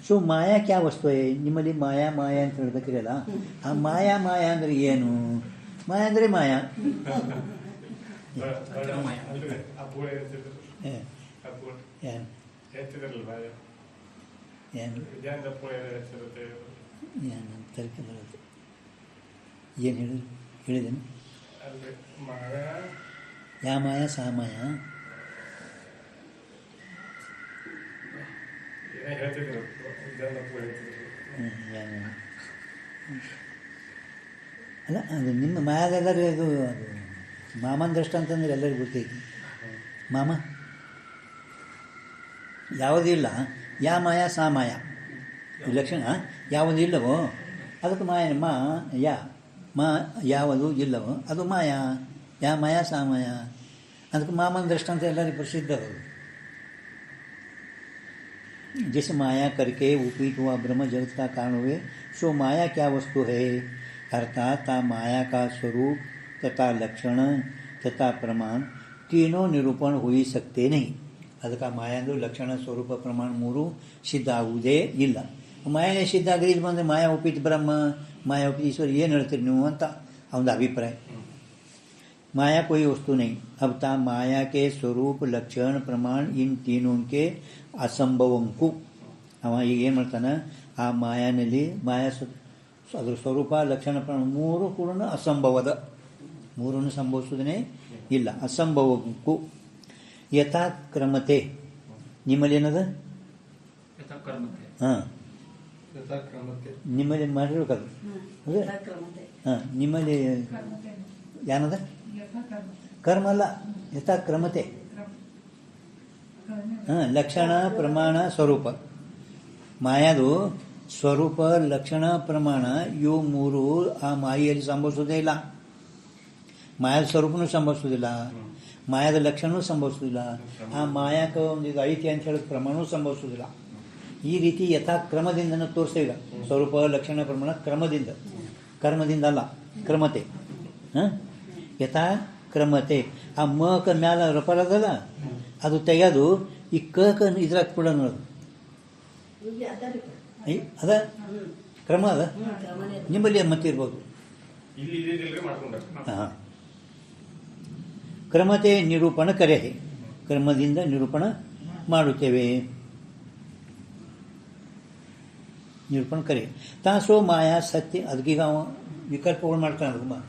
ಸೊ ಮಾಯಾ ಕ್ಯಾ ವಸ್ತು है? ನಿಮ್ಮಲ್ಲಿ ಮಾಯಾ ಮಾಯಾ ಅಂತ ಹೇಳ್ಬೇಕಿರಲ್ಲ, ಆ ಮಾಯಾ ಮಾಯಾ ಅಂದ್ರೆ ಏನು? ಮಾಯಾ ಅಂದ್ರೆ ಮಾಯಾ. ತರ್ಕ ಬರುತ್ತೆ. ಏನು ಹೇಳಿದ್ರು ಹೇಳಿದ್ದೇನೆ? ಯಾ ಮಾಯಾ ಸಾ ಮಾಯಾ ಅಲ್ಲ, ಅದು ನಿಮ್ಮ ಮಾಯಾದೆಲ್ಲರೂ ಅದು ಅದು ಮಾಮನ ದೃಷ್ಟ ಅಂತಂದ್ರೆ ಎಲ್ಲರಿಗೂ ಗೊತ್ತೈತಿ. ಮಾಮ ಯಾವುದೂ ಇಲ್ಲ. ಯಾ ಮಾಯಾ ಸಾ ಮಾಯಾ ಈ ಲಕ್ಷಣ ಯಾವುದು ಇಲ್ಲವೋ ಅದಕ್ಕೆ ಮಾಯನ ಮಾ ಯಾವುದು ಇಲ್ಲವೋ ಅದು ಮಾಯಾ. ಯಾ ಮಾಯಾ ಸಾ ಮಾಯಾ ಅದಕ್ಕೆ ಮಾಮನ ದೃಷ್ಟಾಂತ ಎಲ್ಲರಿಗೂ ಪ್ರಸಿದ್ಧ. जिस माया करके उपित हुआ ब्रह्म जगत का कारण हुए, सो माया क्या वस्तु है? अर्थात माया का स्वरूप तथा लक्षण तथा प्रमाण तीनों निरूपण हो ही सकते नहीं. ಅದಕ್ಕೆ ಮಾಯಾಂದು ಲಕ್ಷಣ ಸ್ವರೂಪ ಪ್ರಮಾಣ ಮೂರು ಸಿದ್ಧ ಆಗುವುದೇ ಇಲ್ಲ. ಮಾಯನೇ ಸಿದ್ಧ ಆಗಲಿ ಇದು ಬಂದರೆ ಮಾಯಾ ಉಪಿತ ಬ್ರಹ್ಮ ಮಾಯಾ ಉಪಿತ ಈಶ್ವರ ಏನು ಹೇಳ್ತೀರಿ ನೀವು ಅಂತ ಅವನ ಅಭಿಪ್ರಾಯ. माया कोई वस्तु नहीं. अब ता माया के स्वरूप लक्षण प्रमाण इन तीनों के ಅಸಂಭವಂಕು ಅವ ಈಗ ಏನು ಮಾಡ್ತಾನೆ, ಆ ಮಾಯಾನಲ್ಲಿ ಮಾಯಾ ಅದ್ರ ಸ್ವರೂಪ ಲಕ್ಷಣ ಪ್ರಮಾಣ ಮೂರು ಕೂಡ ಅಸಂಭವದ, ಮೂರನ್ನು ಸಂಭವಿಸುವುದೇ ಇಲ್ಲ. ಅಸಂಭವಂಕು ಯಥಾಕ್ರಮತೆ. ನಿಮ್ಮಲ್ಲಿ ಏನದ? ಹಾಂ, ನಿಮ್ಮಲ್ಲಿ ಮಾಡಿರ್ಬೇಕದು. ಅದೇ ಹಾಂ, ನಿಮ್ಮಲ್ಲಿ ಏನದ? ಕರ್ಮ ಅಲ್ಲ, ಯಥಾಕ್ರಮತೆ. ಲಕ್ಷಣ ಪ್ರಮಾಣ ಸ್ವರೂಪ. ಮಾಯಾದು ಸ್ವರೂಪ ಲಕ್ಷಣ ಪ್ರಮಾಣ ಇವು ಮೂರು ಆ ಮಾಯೆಯಲ್ಲಿ ಸಂಭವಿಸೋದೇ ಇಲ್ಲ. ಮಾಯಾದ ಸ್ವರೂಪನೂ ಸಂಭವಿಸೋದಿಲ್ಲ, ಮಾಯಾದ ಲಕ್ಷಣವೂ ಸಂಭವಿಸೋದಿಲ್ಲ, ಆ ಮಾಯಾಕ ಒಂದು ಇದು ಐತಿ ಅಂತ ಹೇಳೋದು ಪ್ರಮಾಣವೂ ಸಂಭವಿಸೋದಿಲ್ಲ. ಈ ರೀತಿ ಯಥಾಕ್ರಮದಿಂದ ತೋರಿಸ್ತೇವೆ. ಸ್ವರೂಪ ಲಕ್ಷಣ ಪ್ರಮಾಣ ಕ್ರಮದಿಂದ, ಕರ್ಮದಿಂದ ಅಲ್ಲ, ಕ್ರಮತೆ. ಯಥಾ ಕ್ರಮತೆ. ಆ ಮಕ ಮ್ಯಾಲ ರಪರದಲ್ಲ ಅದು ತೆಗೆದು ಈ ಕಕ ಇದ್ರಾಗ ಕೂಡ ನೋಡೋದು ಅದ ಕ್ರಮ ಅದ. ನಿಮ್ಮಲ್ಲಿ ಮತ್ತೆ ಇರ್ಬೋದು. ಹಾಂ, ಕ್ರಮತೆ ನಿರೂಪಣ ಕರೆ, ಕ್ರಮದಿಂದ ನಿರೂಪಣ ಮಾಡುತ್ತೇವೆ. ನಿರೂಪಣ ಕರೆ ತಾಸೋ ಮಾಯಾ ಸತ್ಯ. ಅದಕ್ಕೀಗ ವಿಕಲ್ಪಗಳು ಮಾಡ್ತಾನೆ.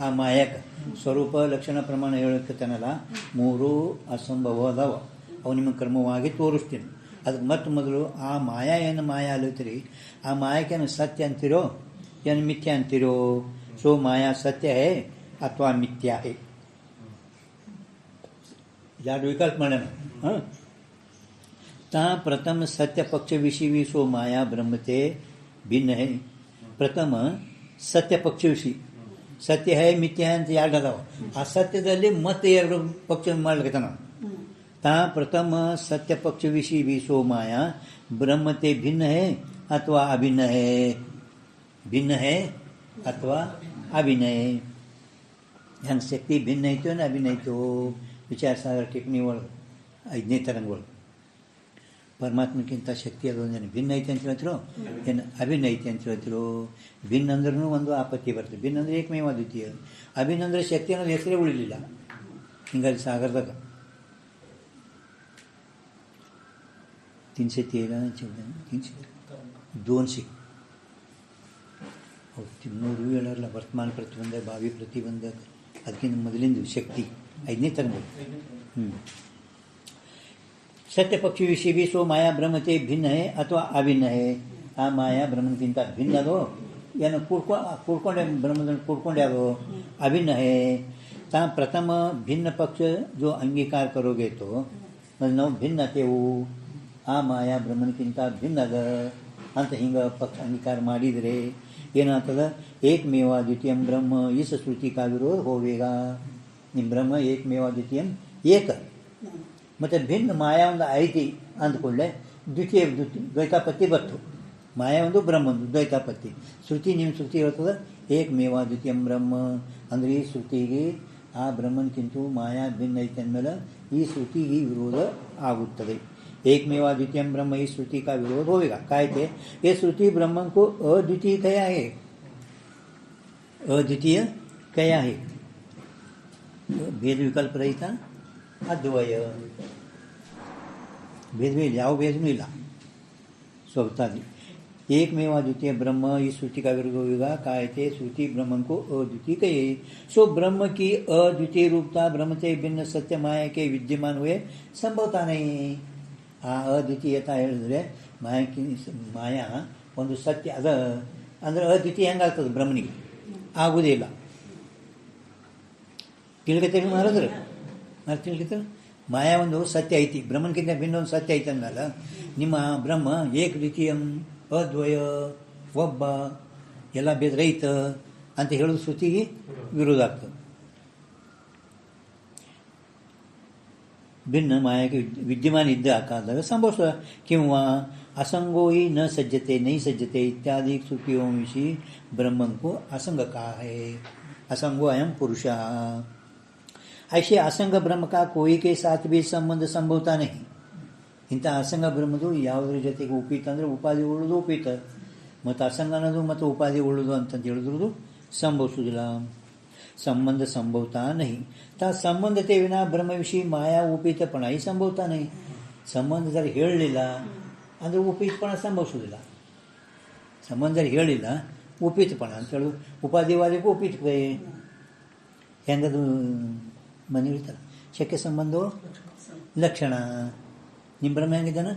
ಆ ಮಾಯಕ ಸ್ವರೂಪ ಲಕ್ಷಣ ಪ್ರಮಾಣ ಹೇಳಕತ್ತಾನಲ್ಲ, ಮೂರು ಅಸಂಭವ ಅದಾವ. ಅವು ನಿಮ್ಮ ಕ್ರಮವಾಗಿ ತೋರಿಸ್ತೀನಿ. ಅದಕ್ಕೆ ಮತ್ತೆ ಮೊದಲು ಆ ಮಾಯಾ ಏನು ಮಾಯಾ ಅಲ್ಲತ್ತೀರಿ, ಆ ಮಾಯಕೇನು ಸತ್ಯ ಅಂತೀರೋ ಏನು ಮಿಥ್ಯ ಅಂತೀರೋ? ಸೋ ಮಾಯಾ ಸತ್ಯ ಹೇ ಅಥವಾ ಮಿಥ್ಯಾ ಹೇ? ಎರಡು ವಿಕಲ್ಪ ಮಾಡೋಣ. ಹಾಂ, ತಾ ಪ್ರಥಮ ಸತ್ಯ ಪಕ್ಷ ವಿಷಯ भी सो माया ब्रह्म से भिन्न है. ಪ್ರಥಮ ಸತ್ಯ ಪಕ್ಷ ವಿಷಯ, ಸತ್ಯ ಹೇ ಮಿಥ್ಯ ಅಂತ ಎರಡು ಅದಾವ. ಆ ಸತ್ಯದಲ್ಲಿ ಮತ್ತೆ ಎರಡು ಪಕ್ಷ ಮಾಡ್ಲಿಕ್ಕೆ ನಾವು. ತಾ ಪ್ರಥಮ ಸತ್ಯ ಪಕ್ಷ ವಿಷಯ भी सो माया ब्रह्म से भिन्न है ಅಥವಾ ಅಭಿನ್ನ है. ಭಿನ್ನ है ಅಥವಾ ಅಭಿನ್ನ है. ಹೆಂಗೆ ಶಕ್ತಿ ಭಿನ್ನ ಐತೋ ಅಭಿನ್ನ ಐತೋ ವಿಚಾರ ಸಾಗರ ಟಿಪ್ಪಣಿ ಒಳಗೆ 5ನೇ ತರಂಗಗಳು ಪರಮಾತ್ಮಕ್ಕಿಂತ ಶಕ್ತಿ ಅದೊಂದೇನು ಭಿನ್ನ ಐತೆ ಅಂತ ಹೇಳ್ತಿರೋ ಏನು ಅಭಿನ್ನ ಐತೆ ಅಂತ ಹೇಳ್ತಿರೋ ಭಿನ್ನ ಅಂದ್ರೂ ಒಂದು ಆಪತ್ತಿ ಬರ್ತದೆ ಭಿನ್ನ ಅಂದರೆ ಏಕಮೇವ ದ್ವಿತೀಯ ಅಭಿನ್ನ ಅಂದರೆ ಶಕ್ತಿ ಅನ್ನೋದು ಹೆಸರೇ ಉಳಿಲಿಲ್ಲ ಹಿಂಗಾಗಿ ಸಾಗರದಾಗ 200 ನೂರು ಹೇಳಲ್ಲ ವರ್ತಮಾನ ಪ್ರತಿಬಂಧ ಭಾವಿ ಪ್ರತಿಬಂಧ ಅದಕ್ಕಿಂತ ಮೊದಲಿಂದು ಶಕ್ತಿ 5ನೇ ತರಂಗಗಳು सत्य पक्षी विषय भी सो माया ब्रह्म से भिन्न है अथवा अभिन्न है आ माया ब्रह्मಕ್ಕಿಂತ ಭಿನ್ನ ಅದೋ ಏನು ಕೂಡ್ಕೊಂಡೆ ಬ್ರಹ್ಮದಲ್ಲಿ ಕೂಡ್ಕೊಂಡೆ ಅದು अभिन्न है ता प्रथम भिन्न पक्ष जो अंगीकार करोगे तो ನಾವು ಭಿನ್ನತೆವು ಆ ಮಾಯಾ ಬ್ರಹ್ಮಕ್ಕಿಂತ ಭಿನ್ನ ಅದ ಅಂತ ಹಿಂಗೆ ಪಕ್ಷ ಅಂಗೀಕಾರ ಮಾಡಿದರೆ ಏನಾಗ್ತದೆ ಏಕಮೇವ ದ್ವಿತೀಯಂ ಬ್ರಹ್ಮ ಈ ಶ್ರುತಿ का विरोध होवेगा ನಿಮ್ಮ ಬ್ರಹ್ಮ ಏಕಮೇವ ದ್ವಿತೀಯಂ ಏಕ ಮತ್ತು ಭಿನ್ನ ಮಾಯಾ ಒಂದು ಐತಿ ಅಂದ್ಕೊಳ್ಳೆ ದ್ವೈತಾಪತ್ತಿ ಬಂತು ಮಾಯಾ ಒಂದು ಬ್ರಹ್ಮ ಒಂದು ದ್ವೈತಾಪತ್ತಿ ಶ್ರುತಿ ನಿಮ್ಮ ಶ್ರುತಿ ಹೇಳ್ತದೆ ಏಕಮೇವ ದ್ವಿತೀಯಂ ಬ್ರಹ್ಮ ಅಂದರೆ ಈ ಶ್ರುತಿಗೆ ಆ ಬ್ರಹ್ಮನ್ಕಿಂತ ಮಾಯಾ ಭಿನ್ನ ಐತೆ ಅಂದಮೇಲೆ ಈ ಶ್ರುತಿಗೆ ವಿರೋಧ ಆಗುತ್ತದೆ ಏಕಮೇವ ದ್ವಿತೀಯಂ ಬ್ರಹ್ಮ ಈ श्रुति का विरोध होगा कायते ये श्रुति ब्रह्म को अद्वितीय कया है अद्वितीय कया है भेद विकल्प रहित अद्वय भेद में ಯಾವ ಭೇದನೂ ಇಲ್ಲ स्वभावतः एकमेव द्वितीय ब्रह्म इस श्रुति का विरोध होगा कायते श्रुति ब्रह्म को अद्वितीय कहे सो ब्रह्म की अद्वितीय रूपता ब्रह्म से भिन्न सत्य माया के विद्यमान हुए संभवता नहीं ಆ ಅದ್ವಿತೀಯತಾ ಹೇಳಿದ್ರೆ ಮಾಯಾ ಒಂದು ಸತ್ಯ ಅದ ಅಂದರೆ ಅದ್ವಿತೀಯ ಹೆಂಗಾಗ್ತದೆ ಬ್ರಹ್ಮನಿಗೆ ಆಗುವುದಿಲ್ಲ ತಿಳ್ಕೊತೀರಿ ಮಾಡಿದ್ರೆ ತಿಳ್ಕೊತಾರೆ ಮಾಯಾ ಒಂದು ಸತ್ಯ ಐತಿ ಬ್ರಹ್ಮನ್ಕಿಂತ ಭಿನ್ನ ಒಂದು ಸತ್ಯ ಐತೆ ಅಂದಮೇಲೆ ನಿಮ್ಮ ಬ್ರಹ್ಮ ಏಕ ದ್ವಿತೀಯಂ ಅದ್ವಯ ಒಬ್ಬ ಎಲ್ಲ ಭೇದ ರಹಿತ ಅಂತ ಹೇಳೋದು ಶ್ರುತಿಗೆ ವಿರೋಧ ಆಗ್ತದೆ भिन्न माया के विद्यमान इद्द आकाश संभव किंवा असंगो ही न सज्जते नहीं सज्जते इत्यादि श्रुतियों विषय ब्रह्म को असंग कहा है असंगो अयम पुरुष ऐसे असंग ब्रह्म का कोई के साथ भी संबंध संभवता नहीं इंಥ ಅಸಂಗ ಬ್ರಹ್ಮದು ಯಾವುದ್ರ ಜೊತೆಗೆ ಉಪೀತ ಅಂದರೆ ಉಪಾಧಿ ಉಳ್ಳೋದು ಉಪೀತ ಮತ್ತು ಅಸಂಗ ಅನ್ನೋದು ಮತ್ತು ಉಪಾಧಿ ಉಳ್ಳೋದು ಅಂತಂತ ಹೇಳಿದ್ರು ಸಂಭವಿಸುವುದಿಲ್ಲ संबंध संभवता नहीं ता संबंधते विना ब्रह्म विषय माया उपीतपण ही संभवता नहीं संबंध जर ಹೇಳಲಿಲ್ಲ ಅಂದರೆ ಉಪೀತಪಣ ಸಂಭವಿಸುವುದಿಲ್ಲ ಸಂಬಂಧ ಜರ್ ಹೇಳಿಲ್ಲ ಉಪೀತಪಣ ಅಂತ ಹೇಳು ಉಪಾಧಿವಾದಿಗೂ ಉಪೀತಪೇ ಹೆಂಗದು ಮನೆ ಹೇಳ್ತಾರೆ ಶಕ್ಯ ಸಂಬಂಧವು ಲಕ್ಷಣ ನಿಮ್ಮ ಬ್ರಹ್ಮ ಹೆಂಗಿದ್ದಾನ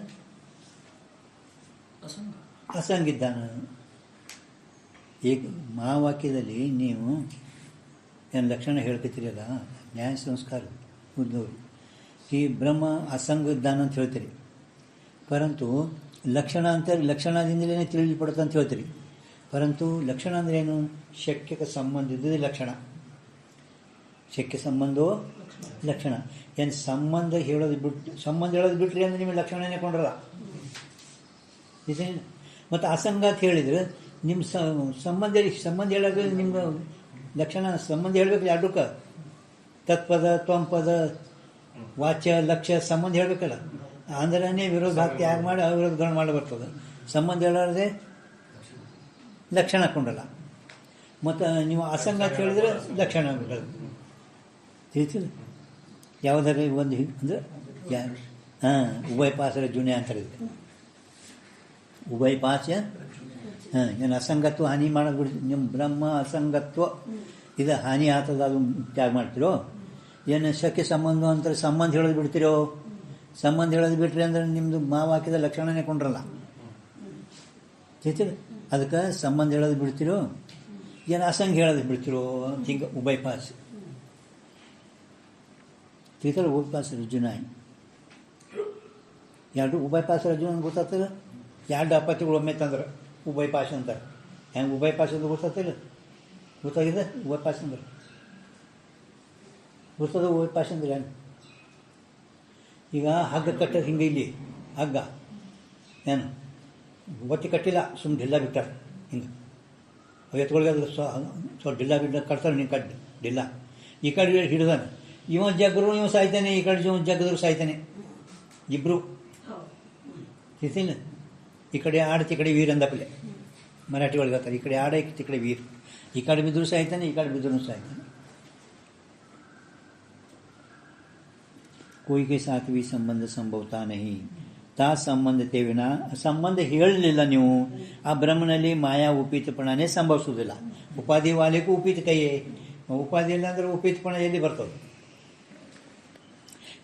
ಅಸಂಗಿದ್ದಾನ ಏಕ ಮಹಾವಾಕ್ಯದಲ್ಲಿ ನೀವು ಏನು ಲಕ್ಷಣ ಹೇಳ್ಕೊತೀರಲ್ಲ ನ್ಯಾಯ ಸಂಸ್ಕಾರ ಉದ್ದವರು ಈ ಬ್ರಹ್ಮ ಅಸಂಗ ಇದ್ದಾನ ಅಂತ ಹೇಳ್ತೀರಿ ಪರಂತು ಲಕ್ಷಣ ಅಂತ ಲಕ್ಷಣದಿಂದಲೇ ತಿಳಿಯಲ್ಪಡುತ್ತೆ ಅಂತ ಹೇಳ್ತೀರಿ ಪರಂತು ಲಕ್ಷಣ ಅಂದ್ರೆ ಏನು ಶಕ್ಯಕ್ಕೆ ಸಂಬಂಧ ಇದ್ದದೇ ಲಕ್ಷಣ ಶಕ್ಯ ಸಂಬಂಧವೋ ಲಕ್ಷಣ ಏನು ಸಂಬಂಧ ಹೇಳೋದು ಬಿಟ್ರಿ ಅಂದರೆ ನಿಮಗೆ ಲಕ್ಷಣನೇ ಕೊಂಡ್ರಲ್ಲ ಇದೇನು ಮತ್ತು ಅಸಂಗ ಅಂತ ಹೇಳಿದ್ರೆ ನಿಮ್ಮ ಸಂಬಂಧ ಹೇಳೋದು ನಿಮ್ಮ ಲಕ್ಷಣ ಸಂಬಂಧ ಹೇಳ್ಬೇಕು ಎರಡಕ್ಕ ತತ್ಪದ ತ್ವಂಪದ ವಾಚ್ಯ ಲಕ್ಷ್ಯ ಸಂಬಂಧ ಹೇಳ್ಬೇಕಲ್ಲ ಆಂಧ್ರನೇ ವಿರೋಧಾಕ್ತಿ ಆಗಿ ಮಾಡಿ ಅವಿರೋಧಗಳು ಮಾಡಿ ಬರ್ತದೆ ಸಂಬಂಧ ಹೇಳೋದೇ ಲಕ್ಷಣ ಕೊಂಡಲ್ಲ ಮತ್ತು ನೀವು ಅಸಂಗ ಅಂತ ಹೇಳಿದ್ರೆ ಲಕ್ಷಣ ತಿಳಿತಿಲ್ಲ ಯಾವುದಾರ ಒಂದು ಅಂದರೆ ಉಭಯ ಪಾಸರ ಜುನೆ ಅಂತಾರೆ ಉಭಯ ಪಾಸ್ಯ ಏನು ಅಸಂಗತ್ವ ಹಾನಿ ಮಾಡೋದು ಬಿಡಿ ನಿಮ್ಮ ಬ್ರಹ್ಮ ಅಸಂಗತ್ವ ಇದು ಹಾನಿ ಆಗ್ತದ ಅದು ತ್ಯಾಗ ಮಾಡ್ತಿರೋ ಏನು ಶಕ್ಯ ಸಂಬಂಧ ಅಂತಾರೆ ಸಂಬಂಧ ಹೇಳೋದು ಬಿಡ್ತಿರೋ ಸಂಬಂಧ ಹೇಳೋದು ಬಿಟ್ರಿ ಅಂದ್ರೆ ನಿಮ್ಮದು ಮಾವಾಕ್ಯದ ಲಕ್ಷಣನೇ ಕೊಂಡ್ರಲ್ಲ ತಿಳಿತಿಲ್ಲ ಅದಕ್ಕೆ ಸಂಬಂಧ ಹೇಳೋದು ಬಿಡ್ತಿರೋ ಏನು ಅಸಂಗ ಹೇಳೋದು ಬಿಡ್ತಿರೋ ಅಂತ ಹಿಂಗೆ ಉಭಯ ಪಾಸ್ ತಿಳಿತಲ್ಲ ಉಭಯ ಪಾಸ್ ರಜುನಾಯಿ ಎರಡು ಉಭಯ ಪಾಸ್ ರಜುನ ಗೊತ್ತಾಗ್ತದೆ ಎರಡು ಅಪತ್ಯಗಳು ಒಮ್ಮೆ ತಂದ್ರೆ ಉಭಯ ಪಾಶ ಅಂತಾರೆ ಹೆಂಗೆ ಉಭಯ ಪಾಶ ಅಂತ ಗೊತ್ತಾಗ್ತಿಲ್ಲ ಗೊತ್ತಾಗಿದೆ ಉಭಯ ಪಾಶ ಅಂದ್ರೆ ಗೊತ್ತದ ಉಭಯ ಪಾಶ ಅಂದ್ರೆ ಹೆಂಗೆ ಈಗ ಹಗ್ಗ ಕಟ್ಟೋದು ಹಿಂಗೆ ಇಲ್ಲಿ ಹಗ್ಗ ಏನು ಒತ್ತಿ ಕಟ್ಟಿಲ್ಲ ಸುಮ್ಮನೆ ಢಿಲ್ಲ ಬಿಟ್ಟಾರೆ ಹಿಂಗೆ ಅವು ಎತ್ಕೊಳ್ಗೆ ಅದು ಸ್ವಲ್ಪ ಢಿಲ್ಲ ಕಟ್ತಾರೆ ನೀವು ಡಿಲ್ಲ ಈ ಕಡೆ ಹಿಡ್ದಾನ, ಇವ ಜಗ್ರು ಇವ ಸಾಯ್ತಾನೆ, ಈ ಕಡೆ ಇವ ಜಗದ್ರು ಸಾಯ್ತಾನೆ, ಇಬ್ರು ತಿಳ್ತಿಲ್ಲ. ಈ ಕಡೆ ಆಡತಿ, ಈ ಕಡೆ ವೀರ್ ಅಂದಪ್ಪಲೆ ಮರಾಠಿ ಒಳಗೆ ಹೇಳ್ತಾರೆ. ಈ ಕಡೆ ಆಡ, ಈ ಕಡೆ ವೀರ್. ಈ ಕಡೆ ಬಿದ್ದರೂ ಸಾಯ್ತಾನೆ, ಈ ಕಡೆ ಬಿದ್ದರೂ ಸಾಯ್ತಾನೆ. कोई के साथ भी संबंध संभवता नहीं. ತಾ ಸಂಬಂಧತೆ ವಿನ ಸಂಬಂಧ ಹೇಳಲಿಲ್ಲ ನೀವು, ಆ ಬ್ರಹ್ಮನಲ್ಲಿ ಮಾಯಾ ಉಪೀತಪಣನೇ ಸಂಭವಿಸುವುದಿಲ್ಲ. ಉಪಾಧಿ ವಾಲಿಗೂ ಉಪೀತ ಕೈಯೇ, ಉಪಾಧಿ ಇಲ್ಲ ಅಂದ್ರೆ ಉಪೀತಪಣ ಎಲ್ಲಿ ಬರ್ತದೆ?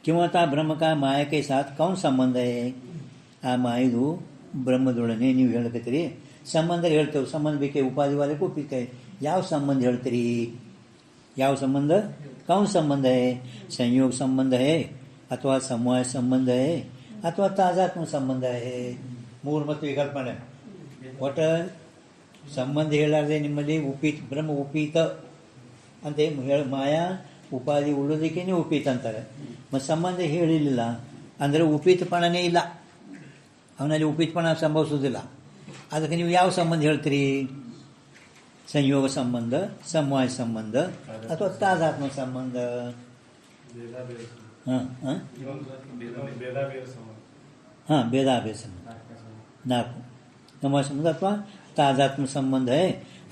किंवा ತಾ ಬ್ರಹ್ಮ ಕಾ ಮಾಯಾ ಕೆ ಸಾಥ್ ಕೌನ್ ಸಂಬಂಧ ಹೇ? ಆ ಮಾಯದು ಬ್ರಹ್ಮದೊಡನೆ ನೀವು ಹೇಳ್ಕತ್ತೀರಿ, ಸಂಬಂಧ ಹೇಳ್ತೇವೆ. ಸಂಬಂಧ ಬೇಕೇ, ಉಪಾಧಿ ವಾಲಿಗೂ ಉಪೀತ ಕೈ. ಯಾವ ಸಂಬಂಧ ಹೇಳ್ತೀರಿ? ಯಾವ ಸಂಬಂಧ? ಕೌನ್ ಸಂಬಂಧ ಹೇ? ಸಂಯೋಗ ಸಂಬಂಧ ಹೇ ಅಥವಾ ಸಮವಾಯ ಸಂಬಂಧ ಹೇ ಅಥವಾ ತಾಜಾತ್ಮ ಸಂಬಂಧ ಹೇ? ಮೂರು ಮತ್ತು ವಿಕಲ್ಪ ಮಾಡಿ ಒಟ್ಟು ಸಂಬಂಧ ಹೇಳಾರ್ದೆ ನಿಮ್ಮಲ್ಲಿ ಉಪೀತ, ಬ್ರಹ್ಮ ಉಪೀತ ಅಂತ ಮಾಯಾ ಉಪಾಧಿ ಉಳ್ಳೋದಕ್ಕೆ ನೀವು ಉಪೀತ ಅಂತಾರೆ. ಮತ್ತು ಸಂಬಂಧ ಹೇಳಿರಲಿಲ್ಲ ಅಂದರೆ ಉಪೀತಪಣನೇ ಇಲ್ಲ, ಅವನಲ್ಲಿ ಉಪೀತಪಣ ಸಂಭವಿಸೋದಿಲ್ಲ. ಅದಕ್ಕೆ ನೀವು ಯಾವ ಸಂಬಂಧ ಹೇಳ್ತೀರಿ? ಸಂಯೋಗ ಸಂಬಂಧ, ಸಮವಾಯ ಸಂಬಂಧ ಅಥವಾ ತಾದಾತ್ಮ ಸಂಬಂಧ? ಹಾಂ, ಭೇದಾಭೇದ ಸಂಬಂಧ ನಾಲ್ಕು. ಸಮವಾಯ ಸಂಬಂಧ ಅಥವಾ ತಾದಾತ್ಮ ಸಂಬಂಧ ಹೇ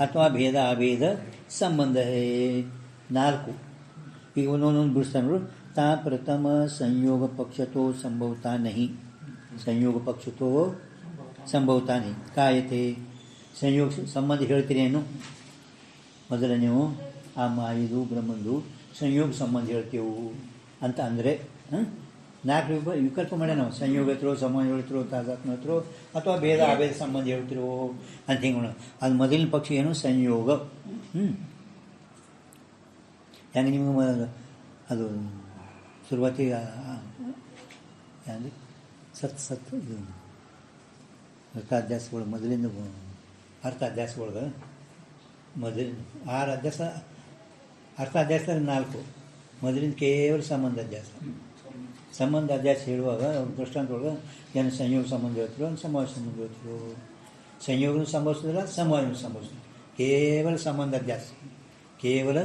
ಅಥವಾ ಭೇದ ಅಭೇದ ಸಂಬಂಧ ಹೇ, ನಾಲ್ಕು. ಈಗ ಒಂದೊಂದೊಂದು ಬಿಡಿಸ್ತಾನು. ತಾ ಪ್ರಥಮ ಸಂಯೋಗ ಪಕ್ಷತೋ ಸಂಭವತಾ ನಹಿ, ಸಂಯೋಗ ಪಕ್ಷತೋ ಸಂಭವತಾ ನಹಿ ಕಾಯತೆ. ಸಂಯೋಗ ಸಂಬಂಧ ಹೇಳ್ತೀರಿ ಏನು? ಮೊದಲ ನೀವು ಆ ಮಾಯಿದು ಬ್ರಹ್ಮಂದು ಸಂಯೋಗ ಸಂಬಂಧ ಹೇಳ್ತೇವು ಅಂತ ಅಂದರೆ ನಾಲ್ಕು ವಿಕಲ್ಪ ಮಾಡ್ಯ ನಾವು. ಸಂಯೋಗ ಹೇಳ್ತಿರೋ, ಸಂಬಂಧ ಹೇಳ್ತಿರೋ, ತಾದಾತ್ಮ ಹೇಳ್ತಿರೋ ಅಥವಾ ಭೇದ ಅಭೇದ ಸಂಬಂಧ ಹೇಳ್ತಿರೋ ಅಂತ ಹಿಂಗೆ. ಅದು ಮೊದಲಿನ ಪಕ್ಷ ಏನು? ಸಂಯೋಗ. ಹೆಂಗೆ ನಿಮಗೆ ಅದು ಶುರುವಾತಿಗೆ ಅಂದರೆ ಸತ್ ಇದು ಅರ್ಥಾಧ್ಯಾಸಗಳು ಮೊದಲಿಂದ ಅರ್ಥಾಧ್ಯಾಸಗಳಿಗೆ ಮೊದಲಿನ 6 ಅಧ್ಯಾಸ, ಅರ್ಥಾಧ್ಯಾಸದಲ್ಲಿ 4. ಮೊದಲಿಂದ ಕೇವಲ ಸಂಬಂಧ ಅಧ್ಯಾಸ. ಸಂಬಂಧ ಅಧ್ಯಾಸ ಹೇಳುವಾಗ ದೃಷ್ಟಾಂತೊಳಗೆ ಏನು ಸಂಯೋಗ ಸಂಬಂಧ ಹೇಳ್ತಿರೋ, ಸಮವಾಯ ಸಂಬಂಧ ಹೇಳ್ತಿರೋ. ಸಂಯೋಗನೂ ಸಂಭವಿಸೋದಿಲ್ಲ, ಸಮವಾಯನೂ ಸಂಭವಿಸೋದಿಲ್ಲ, ಕೇವಲ ಸಂಬಂಧ ಅಧ್ಯಾಸ, ಕೇವಲ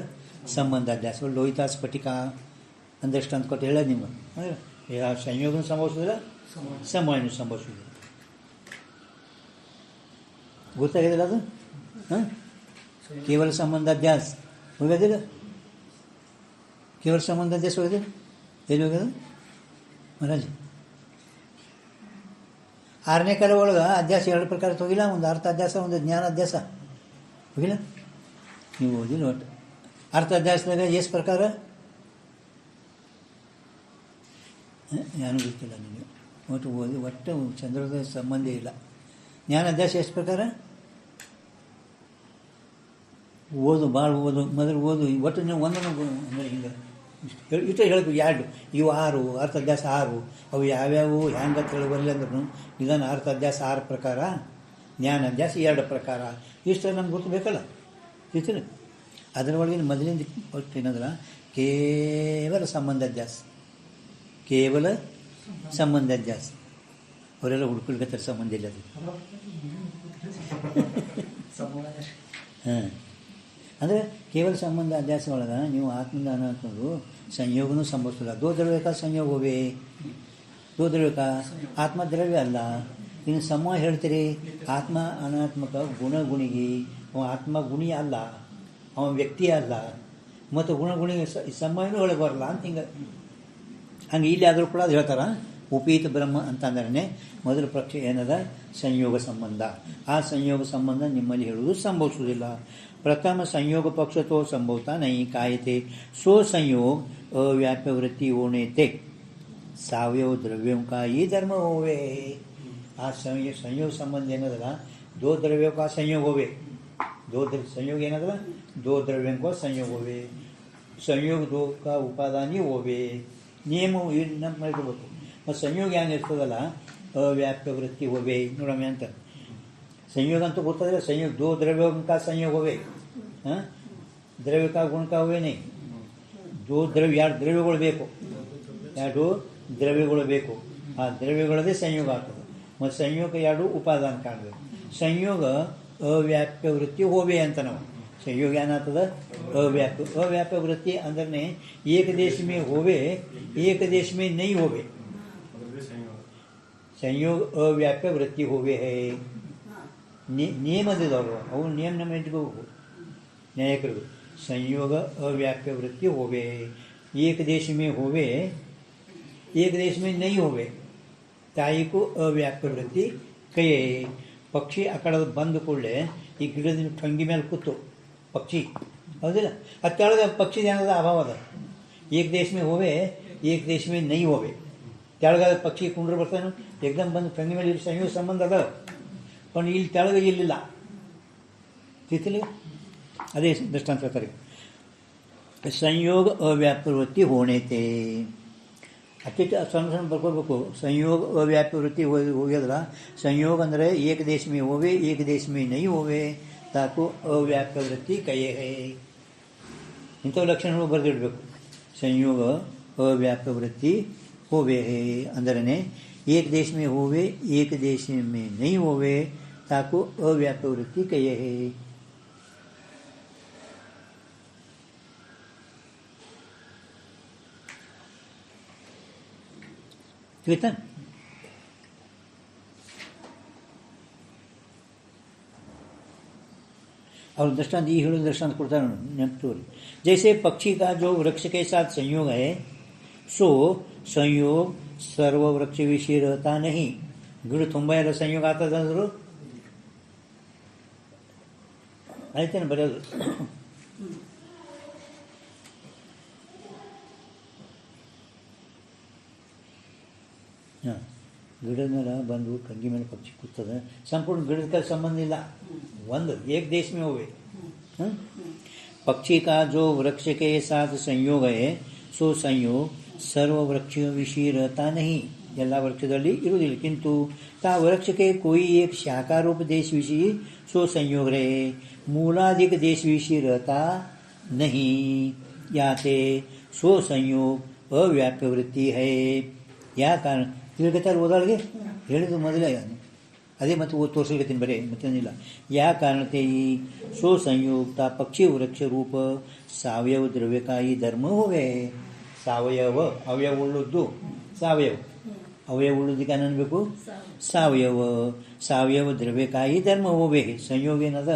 ಸಂಬಂಧ ಅಧ್ಯಾಸ. ಲೋಹಿತಾ ಸ್ಫಟಿಕ ಅಂದಷ್ಟಂತ ಕೊಟ್ಟು ಹೇಳೋದು ನಿಮ್ಮ ಸಂಯೋಗನೂ ಸಂಭವಿಸೋದಿಲ್ಲ, ಸಮವಾಯನೂ ಸಂಭವಿಸೋದಿಲ್ಲ. ಗೊತ್ತಾಗಿದಿಲ್ಲ ಅದು? ಹಾಂ, ಕೇವಲ ಸಂಬಂಧ ಅಧ್ಯಾಸ ಹೋಗೋದಿಲ್ಲ, ಕೇವಲ ಸಂಬಂಧ ಅಧ್ಯಾಸ ಹೋಗೋದಿಲ್ಲ. ಎಲ್ಲಿ ಹೋಗೋದು ಮಹಾರಾಜ್? 6ನೇ ಕಾಲ ಒಳಗೆ ಅಧ್ಯಾಸ 2 ಪ್ರಕಾರ ಹೋಗಿಲ್ಲ. ಒಂದು ಅರ್ಥ ಅಧ್ಯಾಸ, ಒಂದು ಜ್ಞಾನ ಅಧ್ಯಾಸ ಹೋಗಿಲ್ಲ. ನೀವು ಓದಿಲ್ಲ. ಒಟ್ಟು ಅರ್ಥ ಅಧ್ಯಾಸದಾಗ ಎಷ್ಟು ಪ್ರಕಾರ ಏನೂ ಗೊತ್ತಿಲ್ಲ ನಿಮಗೆ. ಒಟ್ಟು ಓದಿ, ಒಟ್ಟು ಚಂದ್ರೋದಯ ಸಂಬಂಧ ಇಲ್ಲ. ಜ್ಞಾನ ಅಧ್ಯಾಸ ಎಷ್ಟು ಪ್ರಕಾರ? ಓದು, ಭಾಳ ಓದು, ಮೊದಲು ಓದು. ಒಟ್ಟು ನೀವು ಒಂದೊಂದು ಅಂದರೆ ಹಿಂಗೆ ಇಷ್ಟು ಹೇಳಬೇಕು. 2 ಇವು 6 ಅರ್ಥ ಅಧ್ಯಾಸ 6. ಅವು ಯಾವ್ಯಾವು ಹೆಂಗೆ ಹೇಳಿ ಬರಲಿ ಅಂದ್ರೂ ಇದನ್ನು ಅರ್ಥ ಅಧ್ಯಾಸ 6 ಪ್ರಕಾರ, ಜ್ಞಾನ ಅಧ್ಯಾಸ 2 ಪ್ರಕಾರ. ಇಷ್ಟು ನಮ್ಗೆ ಗೊತ್ತು ಬೇಕಲ್ಲ, ಇರ್ತೀರಿ. ಅದರೊಳಗಿನ ಮೊದಲಿಂದ ಒಟ್ಟು ಏನಂದ್ರೆ ಕೇವಲ ಸಂಬಂಧ ಅಧ್ಯಾಸ, ಕೇವಲ ಸಂಬಂಧ ಅಧ್ಯಾಸ. ಅವರೆಲ್ಲ ಹುಡುಕಲ್ಗತ್ತಾರೆ ಸಂಬಂಧ ಇಲ್ಲ ಅದು. ಹಾಂ, ಅಂದರೆ ಕೇವಲ ಸಂಬಂಧ ಅಧ್ಯಾಸ ಒಳಗೆ ನೀವು ಆತ್ಮದ ಅನಾತ್ಮದು ಸಂಯೋಗನೂ ಸಂಭವಿಸಲ್ಲ. ದೋ ದ್ರವ್ಯಕ ಸಂಯೋಗವೇ, ದೋ ದ್ರವ್ಯಕ ಆತ್ಮ ದ್ರವ್ಯ ಅಲ್ಲ. ಇನ್ನು ಸಮೂಹ ಹೇಳ್ತೀರಿ, ಆತ್ಮ ಅನಾತ್ಮಕ ಗುಣಗುಣಿಗಿ. ಅವ ಆತ್ಮ ಗುಣಿ ಅಲ್ಲ, ಅವ ವ್ಯಕ್ತಿ ಅಲ್ಲ, ಮತ್ತು ಗುಣಗುಣಿಗೆ ಸಮಯನೂ ಒಳಗೆ ಬರಲ್ಲ ಅಂತ ಹಂಗೆ ಇಲ್ಲಿ ಆದರೂ ಕೂಡ ಅದು ಹೇಳ್ತಾರ. ಉಪೀತ ಬ್ರಹ್ಮ ಅಂತಂದ್ರೆ ಮೊದಲ ಪಕ್ಷ ಏನದ? ಸಂಯೋಗ ಸಂಬಂಧ. ಆ ಸಂಯೋಗ ಸಂಬಂಧ ನಿಮ್ಮಲ್ಲಿ ಹೇಳುವುದು ಸಂಭವಿಸುವುದಿಲ್ಲ. ಪ್ರಥಮ ಸಂಯೋಗ ಪಕ್ಷತೋ ಸಂಭವತಾ ನಹಿ ಕಾಯತೆ. ಸೋ ಸಂಯೋಗ ಅವ್ಯಾಪ್ಯ ವೃತ್ತಿ ಓಣೇತೆ ಸಾವಯವ ದ್ರವ್ಯಂ ಕಾ ಈ ಧರ್ಮ ಹೋವೆ. ಆ ಸಂಯೋಗ ಸಂಬಂಧ ಏನದಲ್ಲ, ದೋ ದ್ರವ್ಯ ಕಾ ಸಂಯೋಗ ಹೋವೆ. ಸಂಯೋಗ ಏನದಲ್ಲ, ದೋ ದ್ರವ್ಯಂ ಕಾ ಸಂಯೋಗ ಹೋವೆ. ಸಂಯೋಗ ದೋ ಕಾ ಉಪಾದಾನಿ ಹೋವೆ. ನಿಯಮವು ನಮ್ಮ ಮಾಡಿರ್ಬೇಕು. ಮತ್ತು ಸಂಯೋಗ ಏನಿರ್ತದಲ್ಲ, ಅವ್ಯಾಪ್ಯ ವೃತ್ತಿ ಹೋವೆ ನೋಡಮ್ಮೆ ಅಂತ. ಸಂಯೋಗ ಅಂತೂ ಗೊತ್ತಾದ್ರೆ ಸಂಯೋಗ ದೋ ದ್ರವ್ಯಂಕ ಸಂಯೋಗ ಹೋವೆ. ಹಾಂ, ದ್ರವ್ಯಕ ಗುಣಕ ಹೋವೇನೆ. ದೋ ದ್ರವ್ಯ 2 ದ್ರವ್ಯಗಳು ಬೇಕು, 2 ದ್ರವ್ಯಗಳು ಬೇಕು. ಆ ದ್ರವ್ಯಗಳದೇ ಸಂಯೋಗ ಆಗ್ತದೆ. ಮತ್ತು ಸಂಯೋಗ 2 ಉಪಾದಾನ ಕಾಣಬೇಕು. ಸಂಯೋಗ ಅವ್ಯಾಪ್ಯ ವೃತ್ತಿ ಹೋವೆ ಅಂತ ನಾವು. ಸಂಯೋಗ ಏನಾಗ್ತದೆ? अव्याप्य वृत्ति अंदर ने एक देश में होवे एक देश में नहीं होवे ಅದರದ್ದು ಸಂಯೋಗ संयोग अव्याप्य वृत्ति होवे है ನಿಯಮದವರು ಅವು ನಿಯಮ ನಮ್ಮ ಇಟ್ಕೋಬೇಕು ನ್ಯಾಯಕರು संयोग अव्याप्य वृत्ति होवे एक देश में होवे एक देश में नहीं होवे ताई को अव्याप्य वृत्ति कहे ಪಕ್ಷಿ ಆ ಕಡೆ ಬಂದ ಕೂಡಲೇ ಈ ಗಿಡದ ಟೊಂಗಿ ಮೇಲೆ ಕೂತು ಪಕ್ಷಿ ಹೌದಿಲ್ಲ ಅದು ತೆಳಗೆ ಪಕ್ಷಿ ಏನದ ಅಭಾವ ಅದ ಏಕ ದೇಶ ಮೇ ಹೋವೆ ಏಕ ದೇಶ ಮೇ ನೈ ಹೋವೆ ತೆಳಗಾದ ಪಕ್ಷಿ ಕುಂಡ್ರು ಬರ್ತಾನೆ ಏಕದಮ್ ಬಂದು ಟೊಂಗಿ ಮೇಲೆ ಇಲ್ಲಿ ಸಂಯೋಗ ಸಂಬಂಧ ಅದ पण ಇಲ್ಲಿ ತೆಳಗೆ ಇಲ್ಲಿಲ್ಲ ತಿಳಿ ಅದೇ ದೃಷ್ಟಾಂತ ಹೇಳ್ತಾರೆ ಸಂಯೋಗ ಅವ್ಯಾಪ್ಯ ವೃತ್ತಿ ಹೋಣೇತೆ ಅತ್ಯಂತ ಸಣ್ಣ ಸಣ್ಣ ಬರ್ಕೊಳ್ಬೇಕು ಸಂಯೋಗ ಅವ್ಯಾಪ್ಯ ವೃತ್ತಿ ಹೋಗ್ಯದ್ರ ಸಂಯೋಗ ಅಂದರೆ ಏಕ ದೇಶ ಮೇ ಹೋವೆ ಏಕ ದೇಶ ಮೇ ನೈ ಹೋವೆ ತಾಕು ಅವ್ಯಾಪ್ಯ ವೃತ್ತಿ ಕಯೇ ಹೇ ಇಂಥವು ಲಕ್ಷಣಗಳು ಬರೆದಿಡಬೇಕು ಸಂಯೋಗ ಅವ್ಯಾಪ್ಯ ವೃತ್ತಿ ಹೋವೆ ಹೇ ಅಂದರೆ ಏಕ ದೇಶ ಮೇ ಹೋವೆ ಏಕ ದೇಶ ಮೇ ನೈ ಹೋವೆ ತಾಕು ಅವ್ಯಾಪ್ಯ ವೃತ್ತಿ ಕಯೇ ಹೇ ತಿಳಿತಾ और दृष्टांत ये हेलो दृष्टांत करता है जैसे पक्षी का जो वृक्ष के साथ संयोग है सो संयोग सर्व वृक्ष विषय रहता नहीं ಗಿಡ ತುಂಬ ಎಲ್ಲ ಸಂಯೋಗ ಆಗ್ತದಂದ್ರು ಆಯ್ತೇನೆ ಬರೆಯೋದು ಹಾಂ ಗಿಡದ ಮೇಲೆ ಬಂದು ಕಂಗಿ ಮೇಲೆ ಪಕ್ಷಿ ಕೂತದೆ ಸಂಪೂರ್ಣ ಗಿಡದ ಸಂಬಂಧ ಇಲ್ಲ ಒಂದು एक देश में होवे पक्षी का जो वृक्ष के साथ संयोग है सो संयोग सर्व वृक्ष विषय रहता नहीं ಎಲ್ಲ ವೃಕ್ಷದಲ್ಲಿ ಇರುವುದಿಲ್ಲ किंतु ता वृक्ष के कोई एक शाखा रूप देश विषय सो संयोग रहे मूलाधिक देश विषय रहता नहीं याते सो संयोग अव्याप्य वृत्ति है या कारण ತಿಳ್ಕೊತಾರೆ ಓದಾಳಿಗೆ ಹೇಳಿದ್ದು ಮೊದಲೇ ಅದೇ ಮತ್ತೆ ಓದ್ ತೋರಿಸ್ಲಿಕ್ಕತ್ತೀನಿ ಬರೀ ಮತ್ತೇನಿಲ್ಲ ಯಾ ಕಾರಣತೆ ಈ ಸೋ ಸಂಯುಕ್ತ ಪಕ್ಷಿ ವೃಕ್ಷ ರೂಪ ಸಾವಯವ ದ್ರವ್ಯಕಾಯಿ ಧರ್ಮ ಹೋವೆ ಸಾವಯವ ಅವಯವ ಉಳ್ಳದ್ದು ಸಾವಯವ ಅವಯವ ಉಳ್ಳದಕ್ಕೆ ಅನ್ಬೇಕು ಸಾವಯವ ಸಾವಯವ ದ್ರವ್ಯಕಾಯಿ ಧರ್ಮ ಹೋವೆ ಸಂಯೋಗ ಏನದ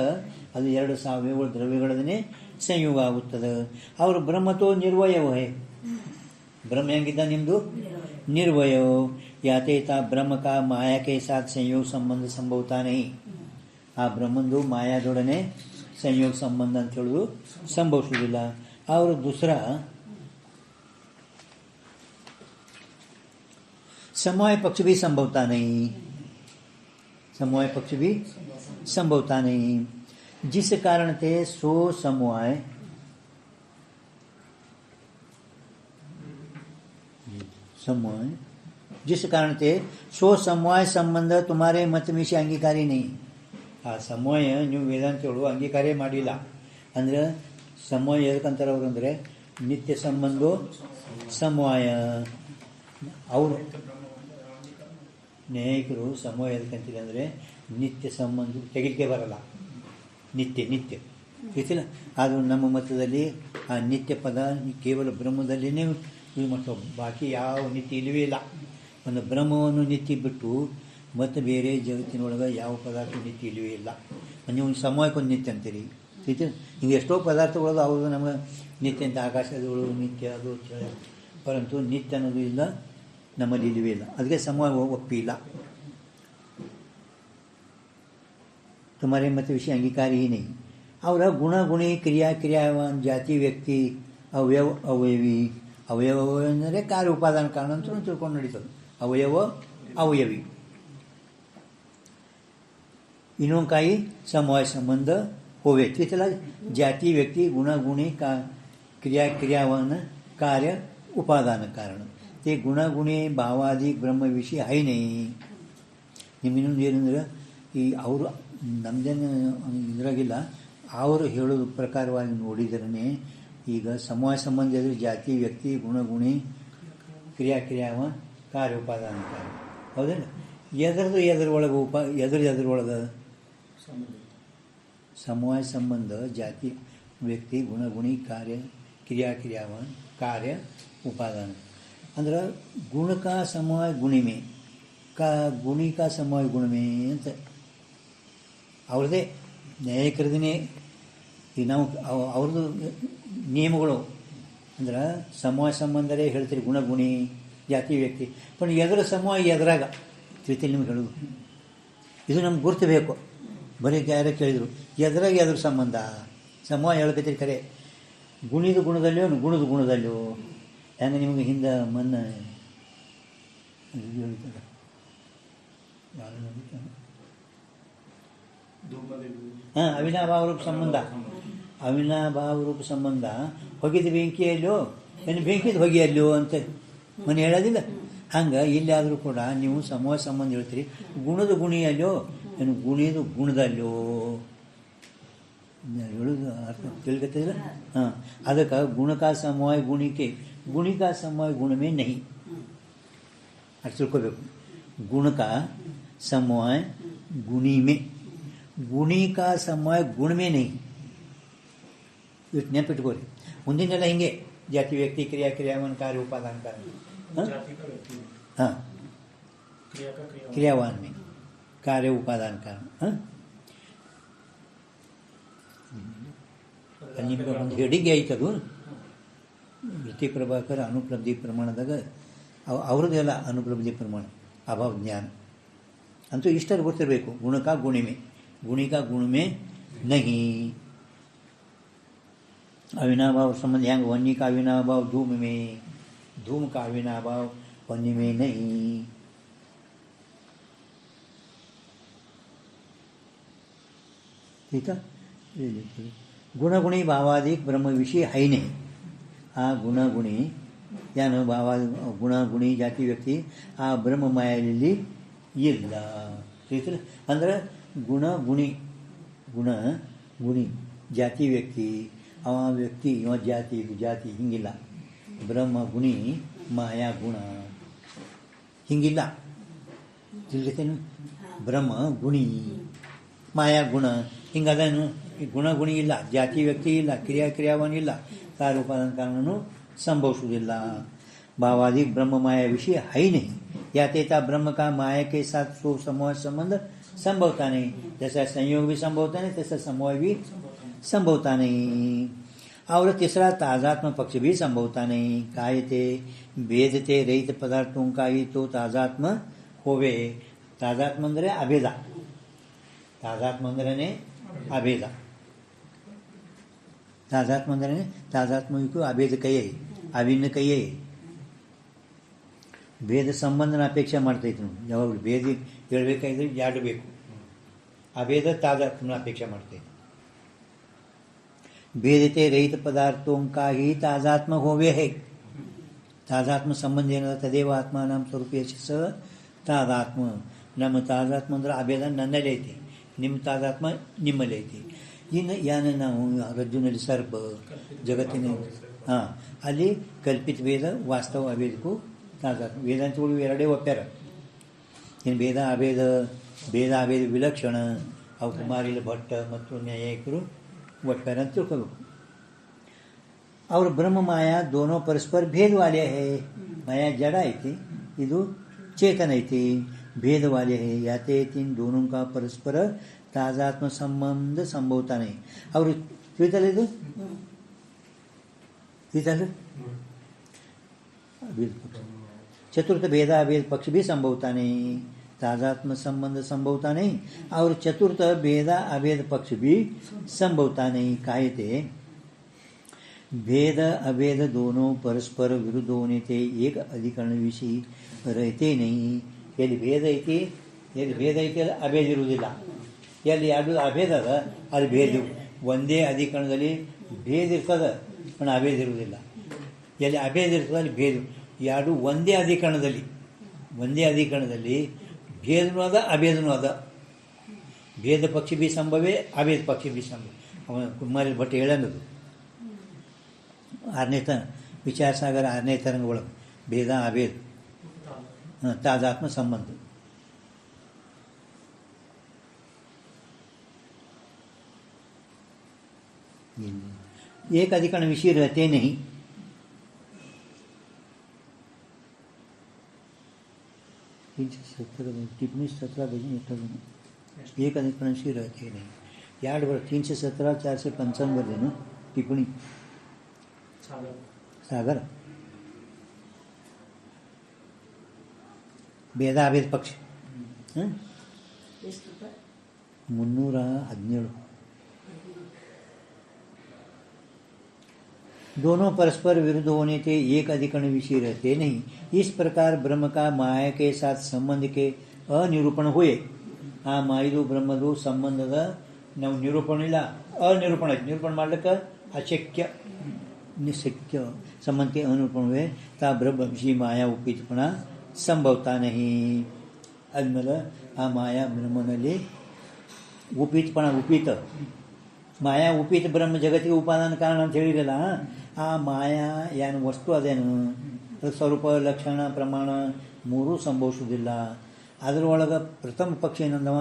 ಅದು ಎರಡು ಸಾವಯವ ದ್ರವ್ಯಗಳನ್ನೇ ಸಂಯೋಗ ಆಗುತ್ತದೆ ಅವರು ಬ್ರಹ್ಮತೋ ನಿರ್ವಯವ ಹೇ ब्रह्म ಹೆಂಗಿದ್ದ ನಿಮ್ಮದು निर्वयो याते ता ब्रह्म का माया के साथ संयोग संबंध संभवता नहीं आ ब्रह्मंदु मायादೊಡನೆ संयोग संबंध ಅಂತ ಹೇಳೋದು ಸಂಭವಿಸುವುದಿಲ್ಲ और दूसरा समवाय पक्ष भी संभवता नहीं समवाय पक्ष भी संभवता नहीं जिस कारण ते सो समवाय समवाय जिस कारण से सो समवाय संबंध तुम्हारे मत में से अंगीकारी नहीं आ समवाय ನೀವು ವೇದಾಂತ ಹೇಳುವ ಅಂಗೀಕಾರೇ ಮಾಡಿಲ್ಲ ಅಂದ್ರೆ ಸಮವಾಯ ಎದಕ್ಕಂತಾರೆ ಅವರು ಅಂದರೆ ನಿತ್ಯ ಸಂಬಂಧ ಸಮವಾಯ ಅವರು ನ್ಯಾಯಿಕರು ಸಮವಾಯ ಎದಕ್ಕಂತಿಲ್ಲ ಅಂದರೆ ನಿತ್ಯ ಸಂಬಂಧ ತೆಗಿಲಿಕ್ಕೆ ಬರಲ್ಲ ನಿತ್ಯ ನಿತ್ಯ ಗೊತ್ತಿಲ್ಲ ಆದರೂ ನಮ್ಮ ಮತದಲ್ಲಿ ಆ ನಿತ್ಯ ಪದ ಕೇವಲ ಬ್ರಹ್ಮದಲ್ಲಿನೇ ಇದು ಮಾಡ್ತಾವೆ ಬಾಕಿ ಯಾವ ನಿತ್ಯ ಇಲ್ಲವೇ ಇಲ್ಲ ಒಂದು ಬ್ರಹ್ಮವನ್ನು ನಿತ್ಯ ಬಿಟ್ಟು ಮತ್ತು ಬೇರೆ ಜಗತ್ತಿನೊಳಗೆ ಯಾವ ಪದಾರ್ಥ ನಿತ್ಯ ಇಲ್ಲವೇ ಇಲ್ಲ ನೀವು ಸಮಯಕ್ಕೊಂದು ನಿತ್ಯ ಅಂತೀರಿ ಐತೆ ಈಗ ಎಷ್ಟೋ ಪದಾರ್ಥಗಳು ಅವರು ನಮಗೆ ನಿತ್ಯ ಅಂತ ಆಕಾಶಗಳು ನಿತ್ಯ ಅದು ಪರಂತು ನಿತ್ಯ ಅನ್ನೋದು ಇಲ್ಲ ನಮ್ಮಲ್ಲಿ ಇಲ್ಲವೇ ಇಲ್ಲ ಅದಕ್ಕೆ ಸಮಯ ಒಪ್ಪಿಲ್ಲ तुम्हारे मत विषय अंगीकार ही नहीं और गुण गुणी क्रिया क्रियावान जाति व्यक्ति अवयव अवयवी ಅವಯವ ಅಂದರೆ ಕಾರ್ಯ ಉಪಾದಾನ ಕಾರಣ ಅಂತ ತಿಳ್ಕೊಂಡು ನಡೀತದೆ ಅವಯವ ಅವಯವಿ ಇನ್ನೊಂದು ಸಮವಾಯ ಸಂಬಂಧ ಹೋವೆ ತಿಳ್ತಲ್ಲ ಜಾತಿ ವ್ಯಕ್ತಿ ಗುಣ ಗುಣಿ ಕ್ರಿಯಾ ಕ್ರಿಯಾವಾನ ಕಾರ್ಯ ಉಪಾದಾನ ಕಾರಣ ते ಗುಣ ಗುಣಿ ಭಾವಾದಿ ಬ್ರಹ್ಮ ವಿಷಯ ಹೈನೇ ನಿಮ್ಮ ಇನ್ನೊಂದು ಏನಂದ್ರೆ ಈ ಅವರು ನಮ್ದೇನು ಇದ್ರಾಗಿಲ್ಲ ಅವರು ಹೇಳೋದು ಪ್ರಕಾರವಾಗಿ ನೋಡಿದ್ರೇ ಈಗ ಸಮವಾಯ ಸಂಬಂಧ ಎದುರು ಜಾತಿ ವ್ಯಕ್ತಿ ಗುಣಗುಣಿ ಕ್ರಿಯಾವ ಕಾರ್ಯ ಉಪಾದಾನ ಕಾರ್ಯ ಹೌದಲ್ಲ ಎದ್ರೊಳಗೆ ಎದ್ರೊಳಗೆ ಸಮವಾಯ ಸಂಬಂಧ ಜಾತಿ ವ್ಯಕ್ತಿ ಗುಣ ಗುಣಿ ಕಾರ್ಯ ಕ್ರಿಯಾ ಕ್ರಿಯಾವಾನ್ ಕಾರ್ಯ ಉಪಾದಾನ ಅಂದ್ರೆ ಗುಣಕ ಸಮವಾಯ ಗುಣಿಮೆ ಗುಣಿಕ ಸಮವಾಯ ಗುಣಮೆ ಅಂತ ಅವ್ರದ್ದೇ ನ್ಯಾಯಿಕರದೇ ಈಗ ನಾವು ಅವ್ರದ್ದು ನಿಯಮಗಳು ಅಂದ್ರೆ ಸಮವಾಯ ಸಂಬಂಧರೇ ಹೇಳ್ತೀರಿ ಗುಣಗುಣಿ ಜಾತಿ ವ್ಯಕ್ತಿ पण ಎದರ ಸಮವಾಯ ಎದುರಾಗ ತಿಳ್ತೀನಿ ನಿಮ್ಗೆ ಹೇಳೋದು ಇದು ನಮ್ಗೆ ಗುರ್ತು ಬೇಕು ಬರೀ ಯಾರೇ ಕೇಳಿದರು ಎದುರಾಗ ಎದ್ರ ಸಂಬಂಧ ಸಮವಾಯ ಹೇಳ್ಕತ್ತೀರಿ ಖರೆ ಗುಣಿದ ಗುಣದಲ್ಲಿಯೋ ಗುಣದ ಗುಣದಲ್ಲಿಯೋ ಹೆಂಗೆ ನಿಮಗೆ ಹಿಂದೆ ಮೊನ್ನೆ ಹೇಳ್ತಾರೆ ಹಾಂ ಅವಿನಾಭಾವ ರೂಪ ಸಂಬಂಧ ಅವಿನಾಭಾವ ರೂಪ ಸಂಬಂಧ ಹೊಗಿದ ಬೆಂಕಿಯಲ್ಲೋ ಏನು ಬೆಂಕಿದ ಹೊಗೆಯಲ್ಲೋ ಅಂತ ಮನೆ ಹೇಳೋದಿಲ್ಲ ಹಂಗೆ ಇಲ್ಲಾದರೂ ಕೂಡ ನೀವು ಸಮವಾಯ ಸಂಬಂಧ ಹೇಳ್ತೀರಿ ಗುಣದ ಗುಣಿಯಲ್ಲೋ ಏನು ಗುಣಿದು ಗುಣದಲ್ಲೋ ಹೇಳೋದು ಅರ್ಥ ತಿಳ್ಕತ್ತಿಲ್ಲ ಹಾಂ ಅದಕ್ಕೆ ಗುಣಕ ಸಮವಾಯ ಗುಣಿಕೆ ಗುಣಿಕ ಸಮವಾಯ ಗುಣಮೇ ನಹಿ ಅದು ತಿಳ್ಕೋಬೇಕು ಗುಣಕ ಸಮವಾಯ ಗುಣಿಮೆ ಗುಣಿಕ ಸಮವಾಯ ಗುಣಮೇ ನಹಿ ಇಟ್ಟು ನೆನಪಿಟ್ಕೋರಿ ಮುಂದಿನೆಲ್ಲ ಹಿಂಗೆ ಜಾತಿ ವ್ಯಕ್ತಿ ಕ್ರಿಯಾ ಕ್ರಿಯಾವಾನ್ ಕಾರ್ಯ ಉಪಾದಾನ ಕಾರ್ಯ हाँ क्रियावान में कार्य उपादान कारण ನಿಮ್ಗೆ ಒಂದು ಹೆಡಿಗೆ ಆಯ್ತದು ವೃತ್ತಿ ಪ್ರಭಾಕರ ಅನುಪಲಬ್ಧಿ ಪ್ರಮಾಣದಾಗ ಅವ್ರದ್ದೆಲ್ಲ ಅನುಪಲಬ್ಧಿ ಪ್ರಮಾಣ ಅಭಾವ ಜ್ಞಾನ ಅಂತೂ ಇಷ್ಟರು ಗೊತ್ತಿರಬೇಕು ಗುಣಕ ಗುಣಿಮೆ ಗುಣಿಕ ಗುಣಿಮೆ ನಹಿ अविनाभाव संबंध ಹೆಂಗೆ वन्य का अविनाभाव धूम में धूम का अविनाभाव वन्य में नहीं ठीक है गुणगुणी भावादिक ब्रह्म विषय है नहीं आ गुणगुणी यानो भावा गुणगुणी ಜಾತಿ ವ್ಯಕ್ತಿ ಆ ಬ್ರಹ್ಮ ಮಾಯಲ್ಲಿ ಇಲ್ಲ ಅಂದ್ರೆ ಗುಣ ಗುಣಿ ಗುಣ ಗುಣಿ ಜಾತಿ ವ್ಯಕ್ತಿ ಅವ ವ್ಯಕ್ತಿ ಇವ ಜಾತಿ ಇದು ಜಾತಿ ಹಿಂಗಿಲ್ಲ ಬ್ರಹ್ಮ ಗುಣಿ ಮಾಯಾ ಗುಣ ಹಿಂಗಿಲ್ಲ ತಿಳಿತೇನು ಬ್ರಹ್ಮ ಗುಣಿ ಮಾಯಾ ಗುಣ ಹಿಂಗದೇನು ಗುಣ ಗುಣಿ ಇಲ್ಲ ಜಾತಿ ವ್ಯಕ್ತಿ ಇಲ್ಲ ಕ್ರಿಯಾ ಕ್ರಿಯಾವನಿಲ್ಲ ಕಾರ್ಯೋಪಾದಾನ ಕಾರಣನು ಸಂಭವಿಸುವುದಿಲ್ಲ भावादिक ब्रह्म माया विषय है ही नहीं या तेता ब्रह्म का माया के साथ सो समवाय संबंध संभवता नहीं जैसा संयोग भी संभवता नहीं तैसा समवाय भी संभवता नहीं और तीसरा ताजात्म पक्ष भी संभवता नहीं कायते भेदते रहित पदार्थों का ही तो ताजात्म होवे ताजात्म अंदरे अभेद ताजात्म अंदरे अभेद ताजात्म अंदरे ताजात्म को अभेद कहिए अभिन्न कहिए ಭೇದ ಸಂಬಂಧನ ಅಪೇಕ್ಷೆ ಮಾಡ್ತೈತಿ ನಾವು ಯಾವಾಗಲೂ ಭೇದ ಹೇಳ್ಬೇಕಾದ್ರೆ ಎರಡು ಬೇಕು ಅಭೇದ ತಾದಾತ್ಮನ ಅಪೇಕ್ಷೆ ಮಾಡ್ತೈತಿ भेदते रहित पदार्थों का ही ताजात्म होवे है ताजात्म संबंध ಏನ ತದೇವ ಆತ್ಮಾನಾಂ ಸ್ವರೂಪೇ ಸ ತಾದಾತ್ಮ ನಮ್ಮ ತಾದಾತ್ಮ ಅಂದ್ರೆ ಅಭೇದ ನನ್ನಲ್ಲಿ ಐತಿ ನಿಮ್ಮ ತಾದಾತ್ಮ ನಿಮ್ಮಲ್ಲಿ ಐತಿ ಇನ್ನು ಯಾನ ನಾವು ರಜ್ಜುನಲ್ಲಿ ಸರ್ಪ ಜಗತ್ತಿನ ಹಾಂ ಅಲ್ಲಿ ಕಲ್ಪಿತ ವೇದ ವಾಸ್ತವ ಅಭೇದಕ್ಕೂ ತಾದಾತ್ಮ ವೇದಾಂತಗಳು ಎರಡೇ ಒಪ್ಪ್ಯಾರ ಇನ್ನು ಭೇದ ಅಭೇದ ಭೇದ ಅಭೇದ ವಿಲಕ್ಷಣ ಅವು ಕುಮಾರಿಲ ಭಟ್ಟ ಮತ್ತು ನ್ಯಾಯಿಕರು ಒಪ್ಪ್ಯಾರ ಅಂತ ತಿಳ್ಕೋಬೇಕು और ब्रह्म माया दोनों परस्पर भेद वाले है माया जड़ा थी इधु चेतन थी भेद वाले है याते इन दोनों का परस्पर ताजात्म संबंध संभवता नहीं और चतुर्थ भेदा भेद पक्ष भी संभवता नहीं ताजात्म संबंध संभवता नहीं और चतुर्थ भेदा अभेद पक्ष भी संभवता नहीं काहे थे भेद अभेद दोनों परस्पर विरुद्ध होने थे एक अधिकरण विषय रहते नहीं यदि भेद ऐति ಅಲ್ಲಿ ಅಭೇದ ಇರುವುದಿಲ್ಲ ಎಲ್ಲಿ ಎರಡು ಅಭೇದ ಅದ ಅಲ್ಲಿ ಭೇದ ಒಂದೇ ಅಧಿಕರಣದಲ್ಲಿ ಭೇದ ಇರ್ತದೆ पण ಅಭೇದ ಇರುವುದಿಲ್ಲ ಎಲ್ಲಿ ಅಭೇದ ಇರ್ತದೆ ಅಲ್ಲಿ ಭೇದ ಎರಡು ಒಂದೇ ಅಧಿಕರಣದಲ್ಲಿ ಭೇದನೂ ಅದ ಅಭೇದನೂ ಅದ ಭೇದ ಪಕ್ಷಿ ಬಿ ಸಂಭವೇ ಅಭೇದ ಪಕ್ಷಿ ಬಿ ಸಂಭವ ಅವನ ಕುಮಾರಿ ಭಟ್ ಹೇಳನ್ನದು ಆರನೇ ವಿಚಾರ ಸಾಗರ ಆರನೇ ತರಂಗ ಒಳಗೆ ಭೇದ ಅಭೇದ ತಾದಾತ್ಮ ಸಂಬಂಧ एक अधिकरण विषय रहते नहीं। टिप्पणी 17 भजन 58 एक अधिकरण विषय रहते नहीं। यार्ड वर 317 455 वर ना टिप्पणी सागर ಭೇದಾಭೇದ ಪಕ್ಷ 317 दोनों परस्पर विरुद्ध होने से एक अधिकरण विषय रहते नहीं। इस प्रकार ब्रह्म का माया के साथ संबंध के अनिरूपण हुए। आ मायु ब्रह्मदो संबंधದ ನಾವು ನಿರೂಪಣ ಇಲ್ಲ, ಅನಿರೂಪಣ ಐತಿ। ನಿರೂಪಣ ಮಾಡ್ಲಿಕ್ಕೆ ಅಶಕ್ಯ निशक्य संबंध के अनुरूपण हुए ता ब्रह्म विषय माया उपितपण संभवता नहीं। आद्ಮೇಲೆ ಆ ಮಾಯಾ ಬ್ರಹ್ಮನಲ್ಲಿ ಉಪಿತಪಣ ಉಪಿತ ಮಾಯಾ ಉಪಿತ ಬ್ರಹ್ಮ ಜಗತ್ತಿಗೆ ಉಪಾದಾನ ಕಾರಣ ಅಂತ ಹೇಳಿರಲ್ಲ, ಆ ಮಾಯಾ ಏನು ವಸ್ತು ಅದೇನು ಸ್ವರೂಪ ಲಕ್ಷಣ ಪ್ರಮಾಣ ಮೂರೂ ಸಂಭವಿಸುವುದಿಲ್ಲ। ಅದರೊಳಗೆ ಪ್ರಥಮ ಪಕ್ಷ ಏನಂದವ,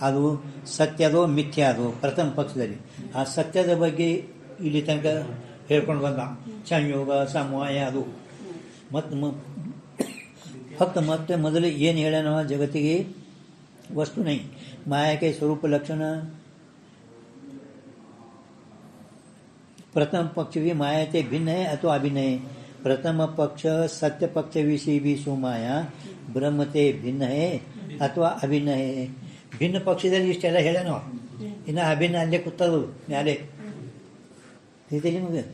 ಅದು ಸತ್ಯದೋ ಮಿಥ್ಯಾದೋ ಪ್ರಥಮ ಪಕ್ಷದಲ್ಲಿ ಆ ಸತ್ಯದ ಬಗ್ಗೆ ಇಲ್ಲಿ ತನಕ ಹೇಳ್ಕೊಂಡು ಬಂದ ಸಂಯೋಗ ಸಮವಾಯ ಅದು ಮತ್ತು ಮತ್ತೆ ಮೊದಲು ಏನು ಹೇಳ್ಯಾನವ, ಜಗತ್ತಿಗೆ ವಸ್ತು नहीं माया के स्वरूप लक्षण। प्रथम पक्ष भी माया से भिन्न है अथवा अभिन्न है। प्रथम पक्ष सत्य पक्ष विषय भी सो माया ब्रह्म से भिन्न है अथवा अभिन्न है। ಭಿನ್ನ ಪಕ್ಷದಲ್ಲಿ ಇಷ್ಟೆಲ್ಲ ಹೇಳ್ಯಾನವ, ಇನ್ನು ಅಭಿನ್ನ ಅಲ್ಲೇ ಕೂತದು ಮ್ಯಾಲೆ ಐತಿ ನಿಮಗೆ।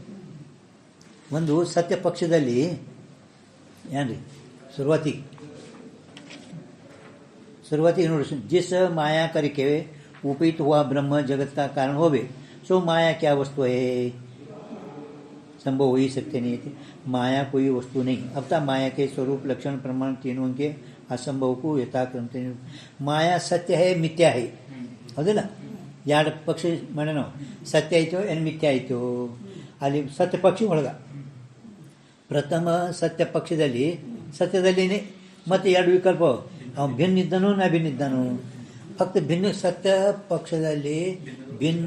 ಒಂದು ಸತ್ಯ ಪಕ್ಷದಲ್ಲಿ ಏನ್ರಿ शुरुआती नोड़ जिस माया करके उपित हुआ ब्रह्म जगत का कारण होवे, सो माया क्या वस्तु है, संभव हो ही सकते नहीं थे। माया कोई वस्तु नहीं। अब तक माया के स्वरूप लक्षण प्रमाण तीनों के असंभव को यथाक्रम से माया सत्य है मिथ्या है ಹೌದಿಲ್ಲ। ಎರಡು ಪಕ್ಷ ಮಾಡೋಣ, ಸತ್ಯ ಆಯಿತು ಏನು ಮಿಥ್ಯ ಆಯಿತು। ಅಲ್ಲಿ ಸತ್ಯ ಪಕ್ಷ ಒಳಗ ಪ್ರಥಮ ಸತ್ಯ ಪಕ್ಷದಲ್ಲಿ ಸತ್ಯದಲ್ಲಿನೇ ಮತ್ತೆ ಎರಡು ವಿಕಲ್ಪ, ಅವನು ಭಿನ್ನ ಇದ್ದನು ನಾ ಭಿನ್ನ ಇದ್ದನು। ಫಕ್ತ ಭಿನ್ನ ಸತ್ಯ ಪಕ್ಷದಲ್ಲಿ ಭಿನ್ನ